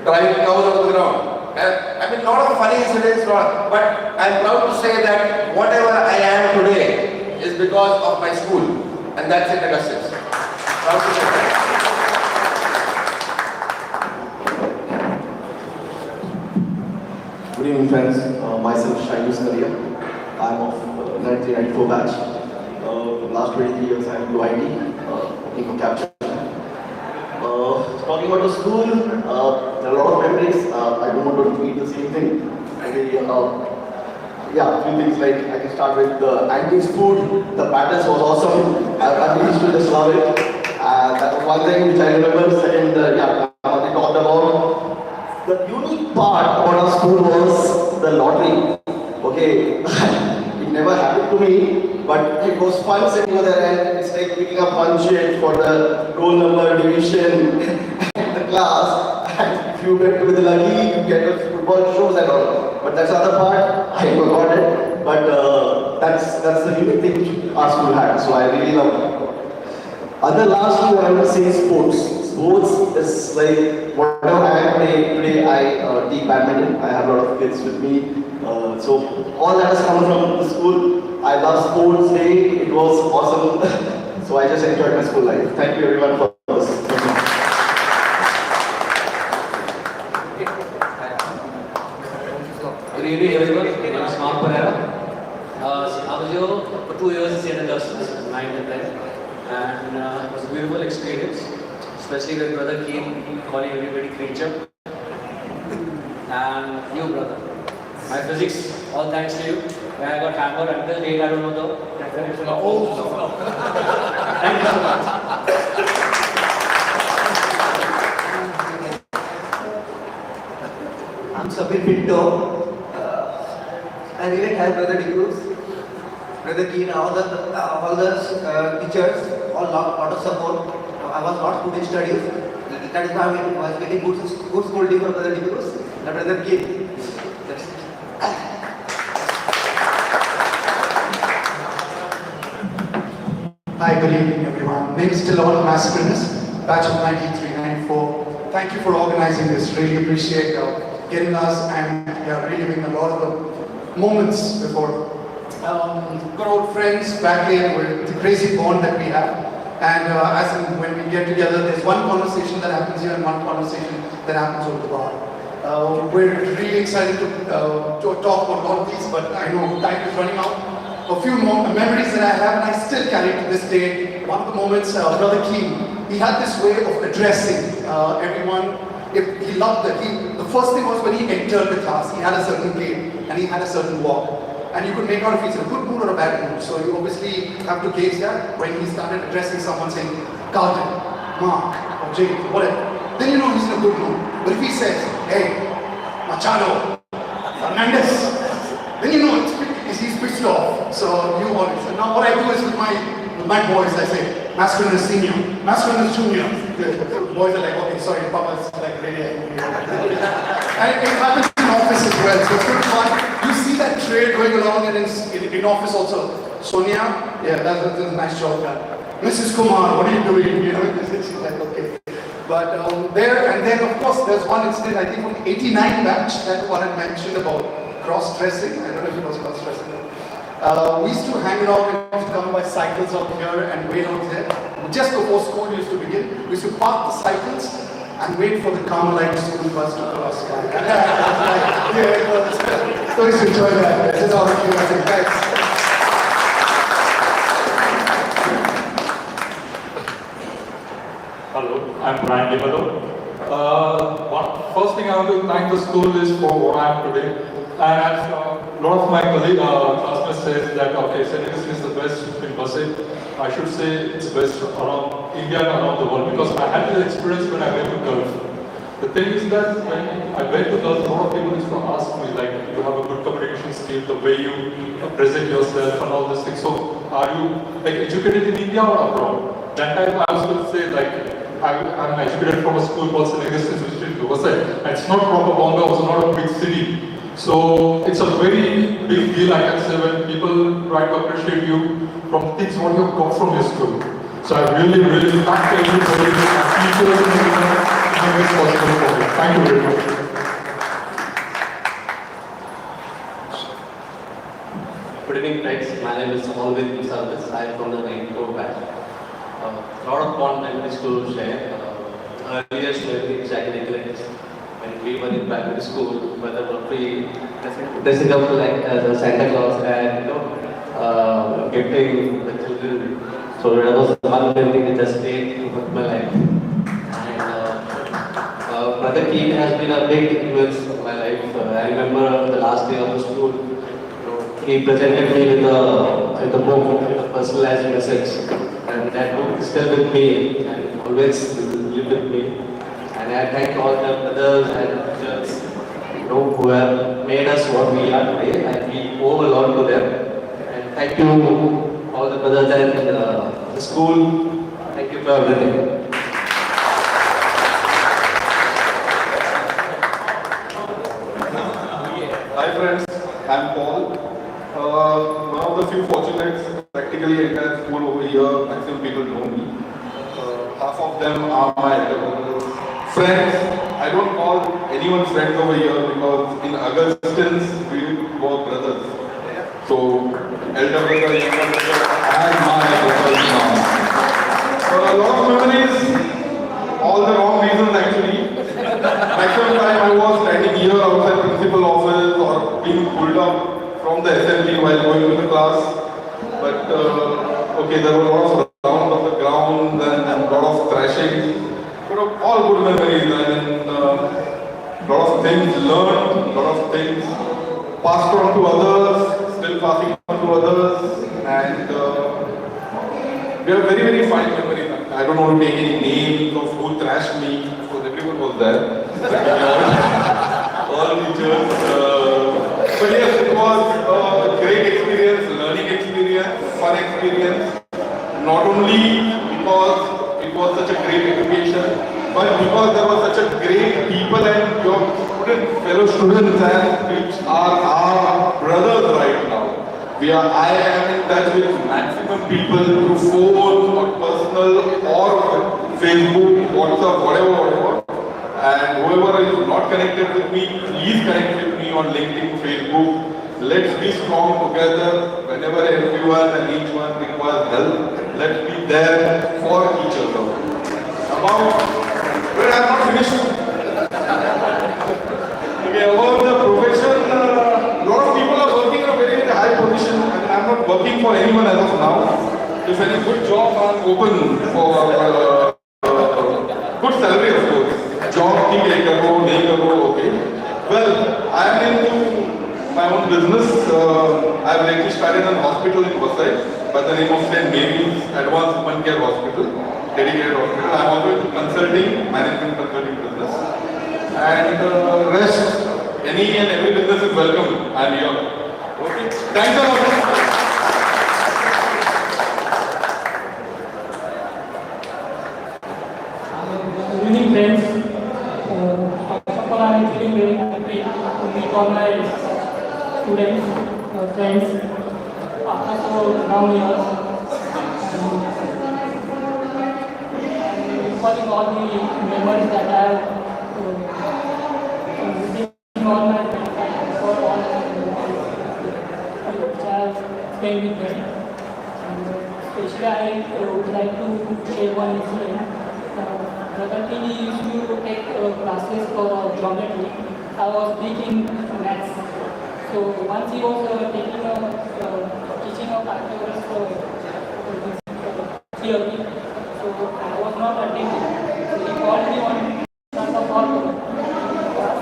driving cows out of the ground. I mean, lot of funny incidents, but I'm proud to say that whatever I am today is because of my school, and that's it, Augustus. Proud to say that. Good evening, friends. Myself, Shainus Kalia. I'm of 1994 batch. Last 23 years, I'm into IT, working for capture. Talking about the school, there are a lot of memories. I don't want to repeat the same thing. Okay, yeah, a few things like I can start with the Antiques food. The patterns was awesome. I used to just love it. That was one thing which I remember. Second, yeah, what they talked about. The unique part about our school was the lottery. Okay, it never happened to me, but it was fun sitting over there and it's like picking up one shit for the roll number, division, the class. And if you get to the lucky, you get the football shows and all. But that's the other part, I forgot it. But that's the unique thing our school had, so I really love it. Other lastly, I would say sports. Sports is like whatever I am today I teach badminton. I have a lot of kids with me. So all that has come from the school. I love sports day. It was awesome. So I just enjoyed my school life. Thank you everyone for this. Good evening everyone. My name is Mark Pereira. I was here for 2 years in St. Augustine's, 9th and 10th. And it was a beautiful experience, especially when Brother came calling everybody creature. And you, brother, my physics, all thanks to you. When I got hammered until date, I don't know the definition of all. Thank you so much. I'm Sabir Pinto. I really help Brother Cruz, Brother Keen, all the teachers, all lot of support. I was not good in studies. That is why I was getting good scolding from Brother Cruz and Brother Keen. Hi, good evening everyone. My name is Tilon Mascarinus, batch of 93-94. Thank you for organizing this. Really appreciate getting us and reliving a lot of the moments before. Good old friends back here with the crazy bond that we have. And as in when we get together, there's one conversation that happens here and one conversation that happens over the bar. We're really excited to talk about all of these, but I know time is running out. A few more memories that I have and I still carry to this day. One of the moments, Brother King, he had this way of addressing everyone. He loved it. The first thing was when he entered the class, he had a certain gait and he had a certain walk. And you could make out if he's in a good mood or a bad mood. So you obviously have to gauge that when he started addressing someone saying, Carlton, Mark, or James, whatever. Then you know he's in a good mood. But if he says, hey, Machado, Fernandez, then you know he's pissed off. So you always. And now what I do is with my boys, I say, masculine is senior, masculine is junior. The boys are like, okay, sorry, Papa's like really angry. And it happens in office as well. So it's good fun. You see that trade going along and in office also. Sonia, yeah, that's a nice job done. Mrs. Kumar, what are you doing? You know, she's like, okay. But there, and then of course, there's one incident, I think from 89 batch, that one I mentioned about cross-dressing. I don't know if it was cross-dressing. We used to hang around and used to come by cycles out here and wait out there. Just before school used to begin, we used to park the cycles and wait for the Carmelite school bus to cross by. So we used to enjoy that. This is our curiosity. Thanks. Hello, I'm Brian Devalo. First thing I want to thank the school is for what I am today. And as a lot of my classmates says that, okay, St. Augustine is the best in Pasay. I should say it's best around India and around the world because I had this experience when I went to Gulf. The thing is that when I went to Gulf, a lot of people used to ask me, like, you have a good communication skill, the way you present yourself and all these things. So, are you like educated in India or abroad? That time I was going to say, like, I'm educated from a school called St. Augustine, which is in Pasay. It's not proper Bonga, it's not a big city. So it's a very big deal, I can say, when people try to appreciate you from things what you have got from your school. So I really, really thank everybody, teachers and everyone, who made it possible for me. Thank you very much. Good evening, friends. My name is Alvin Service. I am from the 94 batch. A lot of content to share. Earlier story exactly correct. When we were in primary school, Mother Murphy dressing up like as a Santa Claus and gifting the children. So that was one thing that just stayed with my life. And Brother Keane has been a big influence in my life. I remember the last day of the school. He presented me with a book, a personalized message, and that book is still with me and always live with me. And I thank all the brothers and teachers, who have made us what we are today, and we owe a lot to them. And thank you all the brothers and the school. Thank you for everything. Hi friends, I'm Paul. One of the few fortunates, practically entire school over here, maximum people know me. Half of them are my friends. I don't call anyone friends over here because in Augustine's we were brothers. So elder brother, younger brother, and my brothers now. A lot of memories, all the wrong reasons actually. Maximum time I was standing here outside principal office or being pulled up from the assembly while going to the class. But okay, there were a lot of round of the ground and a lot of thrashing. But all good memories and a lot of things learned, a lot of things passed on to others, still passing on to others, and we have very, very fine memories. I don't want to take any names of who thrashed me, because everyone was there. All teachers. But yes, it was a great experience, learning experience, fun experience. Not only because it was such a great education, but because there was such a great people and your fellow students and which are our brothers right now. I am in touch with maximum people through phone or personal or Facebook, WhatsApp, whatever. And whoever is not connected with me, please connect with me on LinkedIn, Facebook. Let's be strong together. Whenever everyone and each one requires help, let's be there for each other. But I'm not finished. Okay, about the profession, a lot of people are working in a very, very high position. I mean, I'm not working for anyone as of now. If any good job, I'm open for good salary, of course. Job, okay. Well, I'm into my own business. I've lately started an hospital in Pasay by the name of St. Mary's Advanced Women Care Hospital, dedicated hospital. I'm also into consulting, management consulting business. And rest, any and every business is welcome. I'm here. Okay. Thanks a lot. Good evening, friends. First of all, I am feeling very happy to meet all my students, friends, after so long years. And recalling all the memories that I have visiting all my friends and for all which I have spent with them. And especially I would like to share one incident. Brother King used to take classes for geometry. I was big in maths. So once he was taking teaching of Pythagoras theory, so I was not attending. So he called me on front of all class,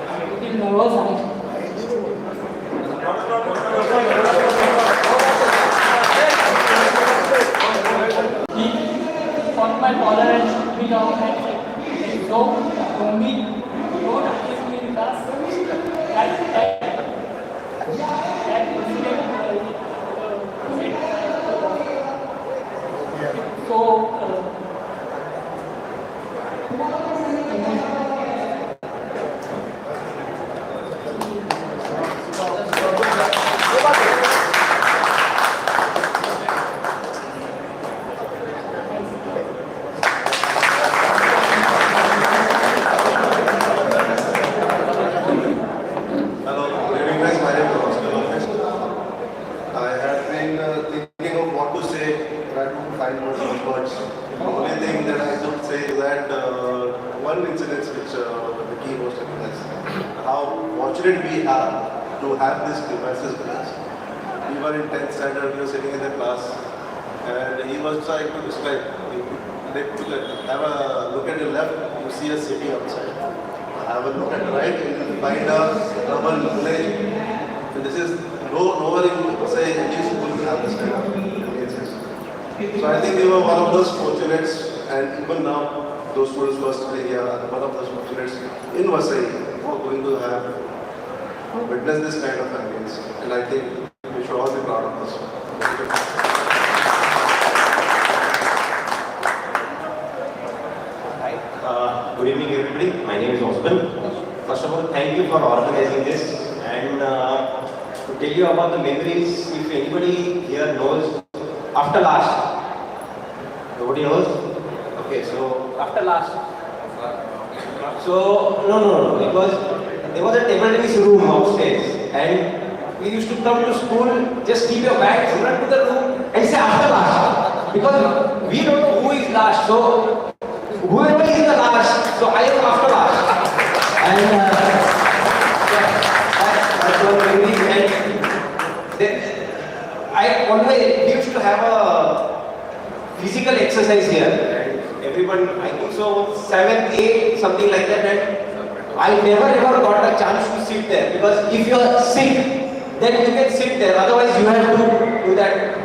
and he nervous. On my collar and shoot me down and said, "So, Romy, don't accuse me in class." That incident so we have to have these devices with us. We were in 10th standard, we were sitting in the class, and he was trying to describe. Have a look at the left, you see a city outside. Have a look at the right, you will find a urban village. And this is nowhere in, say, any school will have this kind of experiences. So I think we were one of those fortunates, and even now, those students who are studying here are one of those fortunates in Vasai who are going to have witness this kind of ambience, and I think we should all be proud of this. Good evening, everybody. My name is Osman. First of all, thank you for organizing this, and to tell you about the memories. If anybody here knows, after last, nobody knows. Okay, so after last. So no. There was a table tennis room upstairs, and we used to come to school, just keep your bags, run to the room, and say after last, because we don't know who is last. So whoever is the last, so I am after last, and that's one memory. And then we used to have a physical exercise here, and everyone, I think so, 7th, 8th, something like that, and I never ever got a chance to sit there, because if you are sick, then you can sit there, otherwise you have to do that.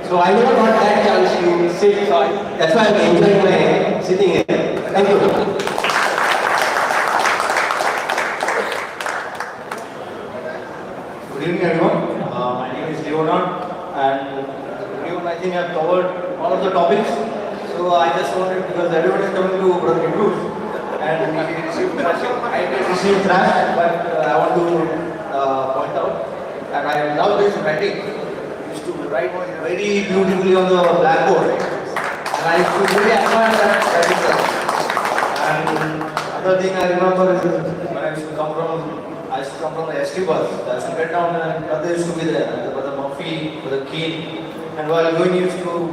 So I never got that chance to sit, so that's why I'm enjoying my sitting here. Thank you. Good evening, everyone. My name is Leonard, and I think I've covered all of the topics. So I just wanted, because everyone is coming to Brother Cruz, and we received trash. I did receive trash, but I want to point out that I love this writing. I used to write very beautifully on the blackboard, and I used to really admire that writing. And another thing I remember is when I used to come from the ST bus. I used to get down, and brother used to be there, Brother Murphy, Brother Keen, and while going, he used to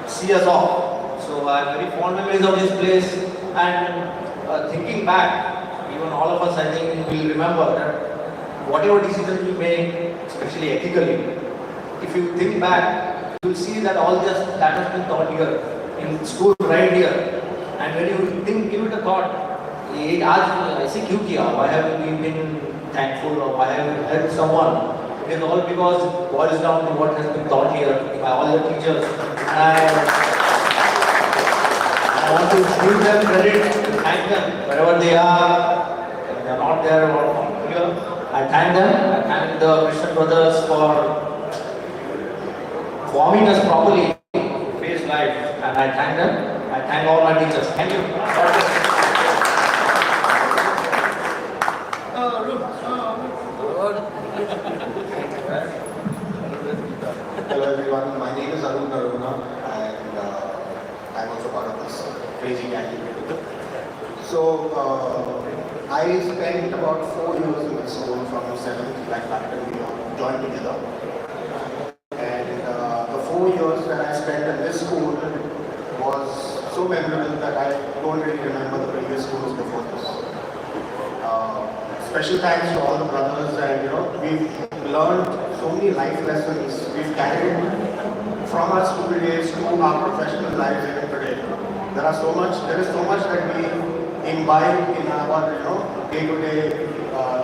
see us off. So I have very fond memories of this place, and thinking back, even all of us, I think, will remember that whatever decisions we make, especially ethically, if you think back, you will see that all this that has been taught here in school right here. And when you give it a thought, it asks me, I say, "Kyun kiya? Why have we been thankful, or why have we helped someone?" It is all because it boils down to what has been taught here by all the teachers. And I want to give them credit, thank them wherever they are. If they are not there or here, I thank them. I thank the Christian brothers for forming us properly to face life, and I thank them. I thank all my teachers. Thank you. Hello everyone, my name is Arun Karuna, and I'm also crazy attitude. So I spent about 4 years in the school from 7th like that we joined together. And the 4 years that I spent in this school was so memorable that I don't really remember the previous schools before this. Special thanks to all the brothers, and we've learned so many life lessons we've carried from our school days to our professional lives even today. There is so much that we imbibe in our day-to-day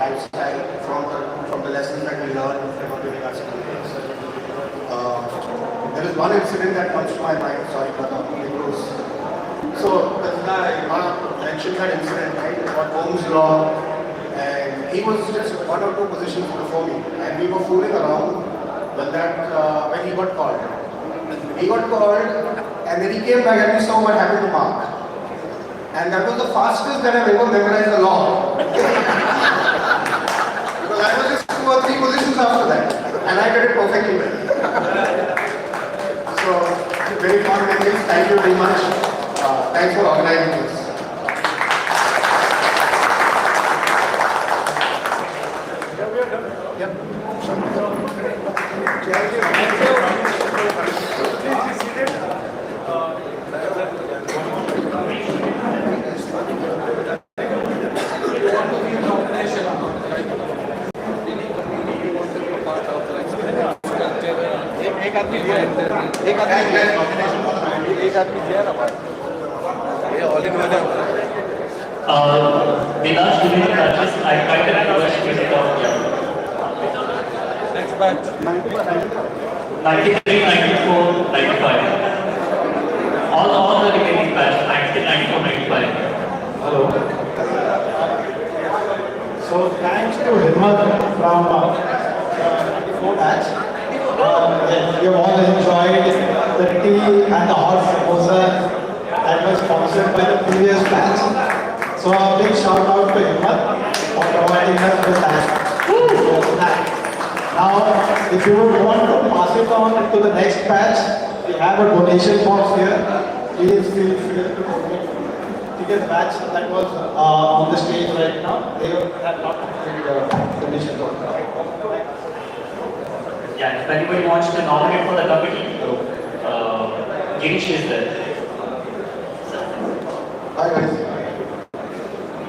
lifestyle from the lessons that we learn during our school days. There is one incident that comes to my mind. Sorry, brother. So this guy mentioned that incident, right? About Ohm's law. And he was just 1 or 2 positions before me, and we were fooling around when he got called. He got called, and then he came back and we saw what happened to Mark. And that was the fastest that I've ever memorized the law. Because I was just 2 or 3 positions after that, and I did it perfectly well. So, very fond memories. Thank you very much. Thanks for organizing this. The last 2 minutes batches, I tried to request to sit down here. Next batch. 93, 94, 95. All the remaining batch, 93, 94, 95. Hello. So thanks to Himmat from 94 batch. We have all enjoyed the tea and the hot samosa that was sponsored by the previous batch. So a big shout out to Himmat for providing us with that. Now, if you would want to pass it on to the next batch, we have a donation box here. Please feel free to donate to the batch that was on the stage right now. They have not completed donation box. Yeah, if anybody wants to nominate for the committee, Girish is there. Hi guys.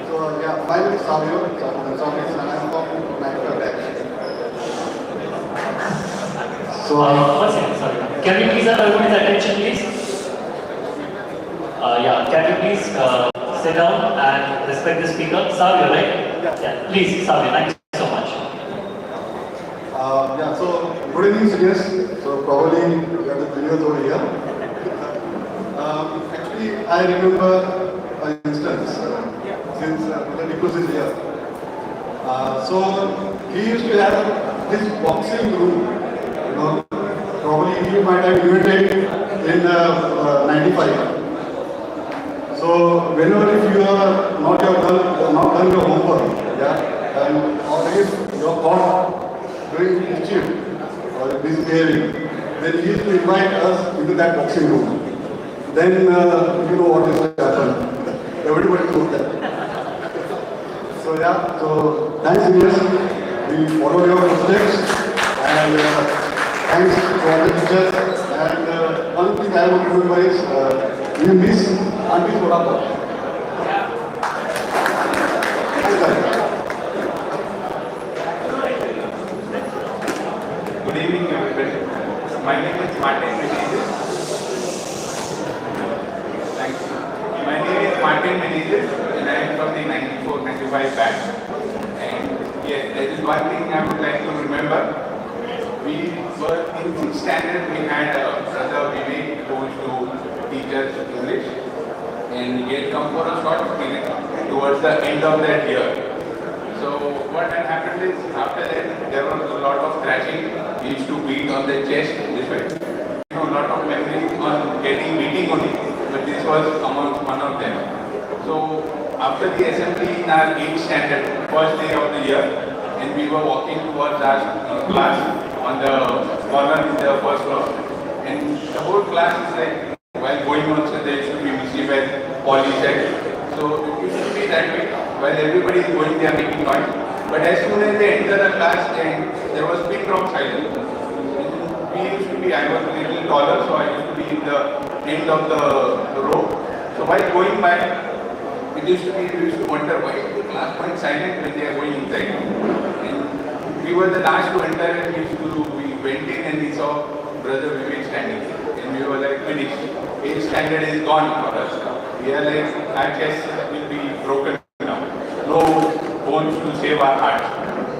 So yeah, my name is Savio. I'm from Nigeria batch. So one second, sorry. Can you please have everyone's attention, please? Yeah, can you please sit down and respect the speaker? Savio, right? Yeah. Please, Savio, thank you so much. Yeah, so good evening seniors. So probably you have the juniors over here. Actually, I remember an instance since the Nicholas is here. So he used to have this boxing room. Probably he might have invented in 95. So whenever if you are not done your homework, yeah, and or if you are caught doing mischief or misbehaving, then he used to invite us into that boxing room. Then you know what is going to happen. Everybody knows that. So yeah, so thanks seniors. We follow your footsteps, and thanks to all the teachers. And one thing I want to remember is we miss Auntie Sodapa. Good evening, everybody. My name is Martin Menezes. Thank you. My name is Martin Menezes, and I am from the 94-95 batch. And yes, there is one thing I would like to remember. We were in 6th standard. We had a brother Vivek who used to teach us English, and he had come for a short clinic towards the end of that year. So what had happened is, after that, there was a lot of thrashing. He used to beat on the chest this way. A lot of memories on getting beating on it, but this was amongst one of them. So after the assembly in our 8th standard, first day of the year, and we were walking towards our class on the corner in the first floor, and the whole class is like, while going on, so there should be mischief and everybody is going there making noise. But as soon as they enter the class, there was pin drop silence. We used to be, I was a little taller, so I used to be in the end of the row. So while going by, we used to wonder why is the class going silent when they are going inside. And we were the last to enter, and we went in and we saw Brother Vivek standing there. And we were like, finished. 8th standard is gone for us. We are like, our chest will be broken now. No bones to save our hearts.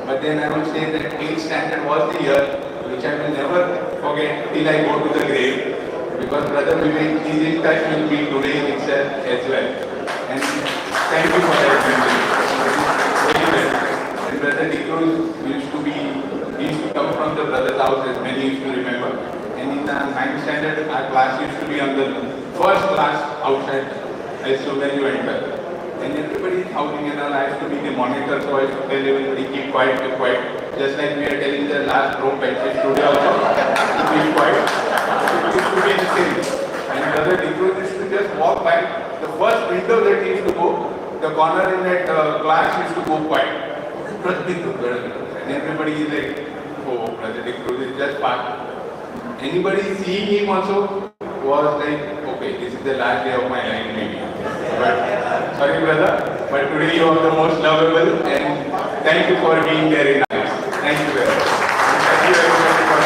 But then I would say that 8th standard was the year which I will never forget till I go to the grave. Because Brother Vivek is in touch with me today itself as well. And thank you for that memory. Very well. And Brother Nikhil used to come from the brother's house, as many used to remember. And in the 9th standard, our class used to be on the first class outside as soon as you enter. And everybody is howling and all. I used to be the monitor, so I used to tell everybody, keep quiet, keep quiet. Just like we are telling the last row benches today also, to keep quiet. It used to be the same. And Brother Nikhil used to just walk by. The first window that he used to go, the corner in that class used to go quiet. And everybody is like, oh, Brother Nikhil is just part. Anybody seeing him also was like, okay, this is the last day of my life maybe. But sorry brother, but today you are the most lovable, and thank you for being there in us. Thank you very much. Thank you very much for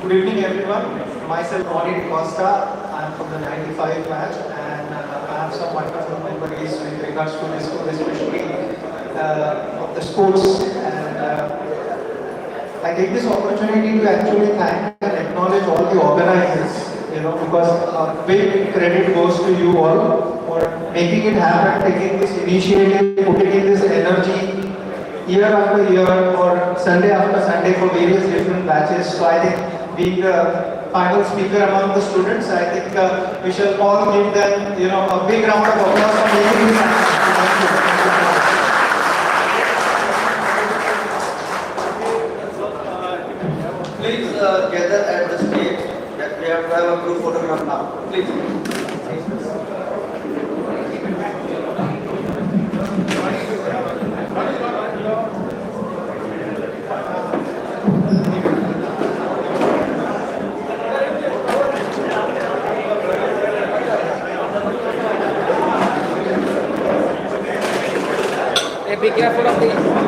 Good evening, everyone. Myself, Ronnie Costa. I'm from the 95 batch, and I have some wonderful memories with regards to this school, especially of the sports. And I take this opportunity to actually thank and acknowledge all the organizers, because a big credit goes to you all for making it happen, taking this initiative, putting in this energy year after year or Sunday after Sunday for various different batches. So I think being the final speaker among the students, I think we shall all give them, a big round of applause for making this happen. Please gather at the stage that we have to have a group photograph now. Please. Be careful of the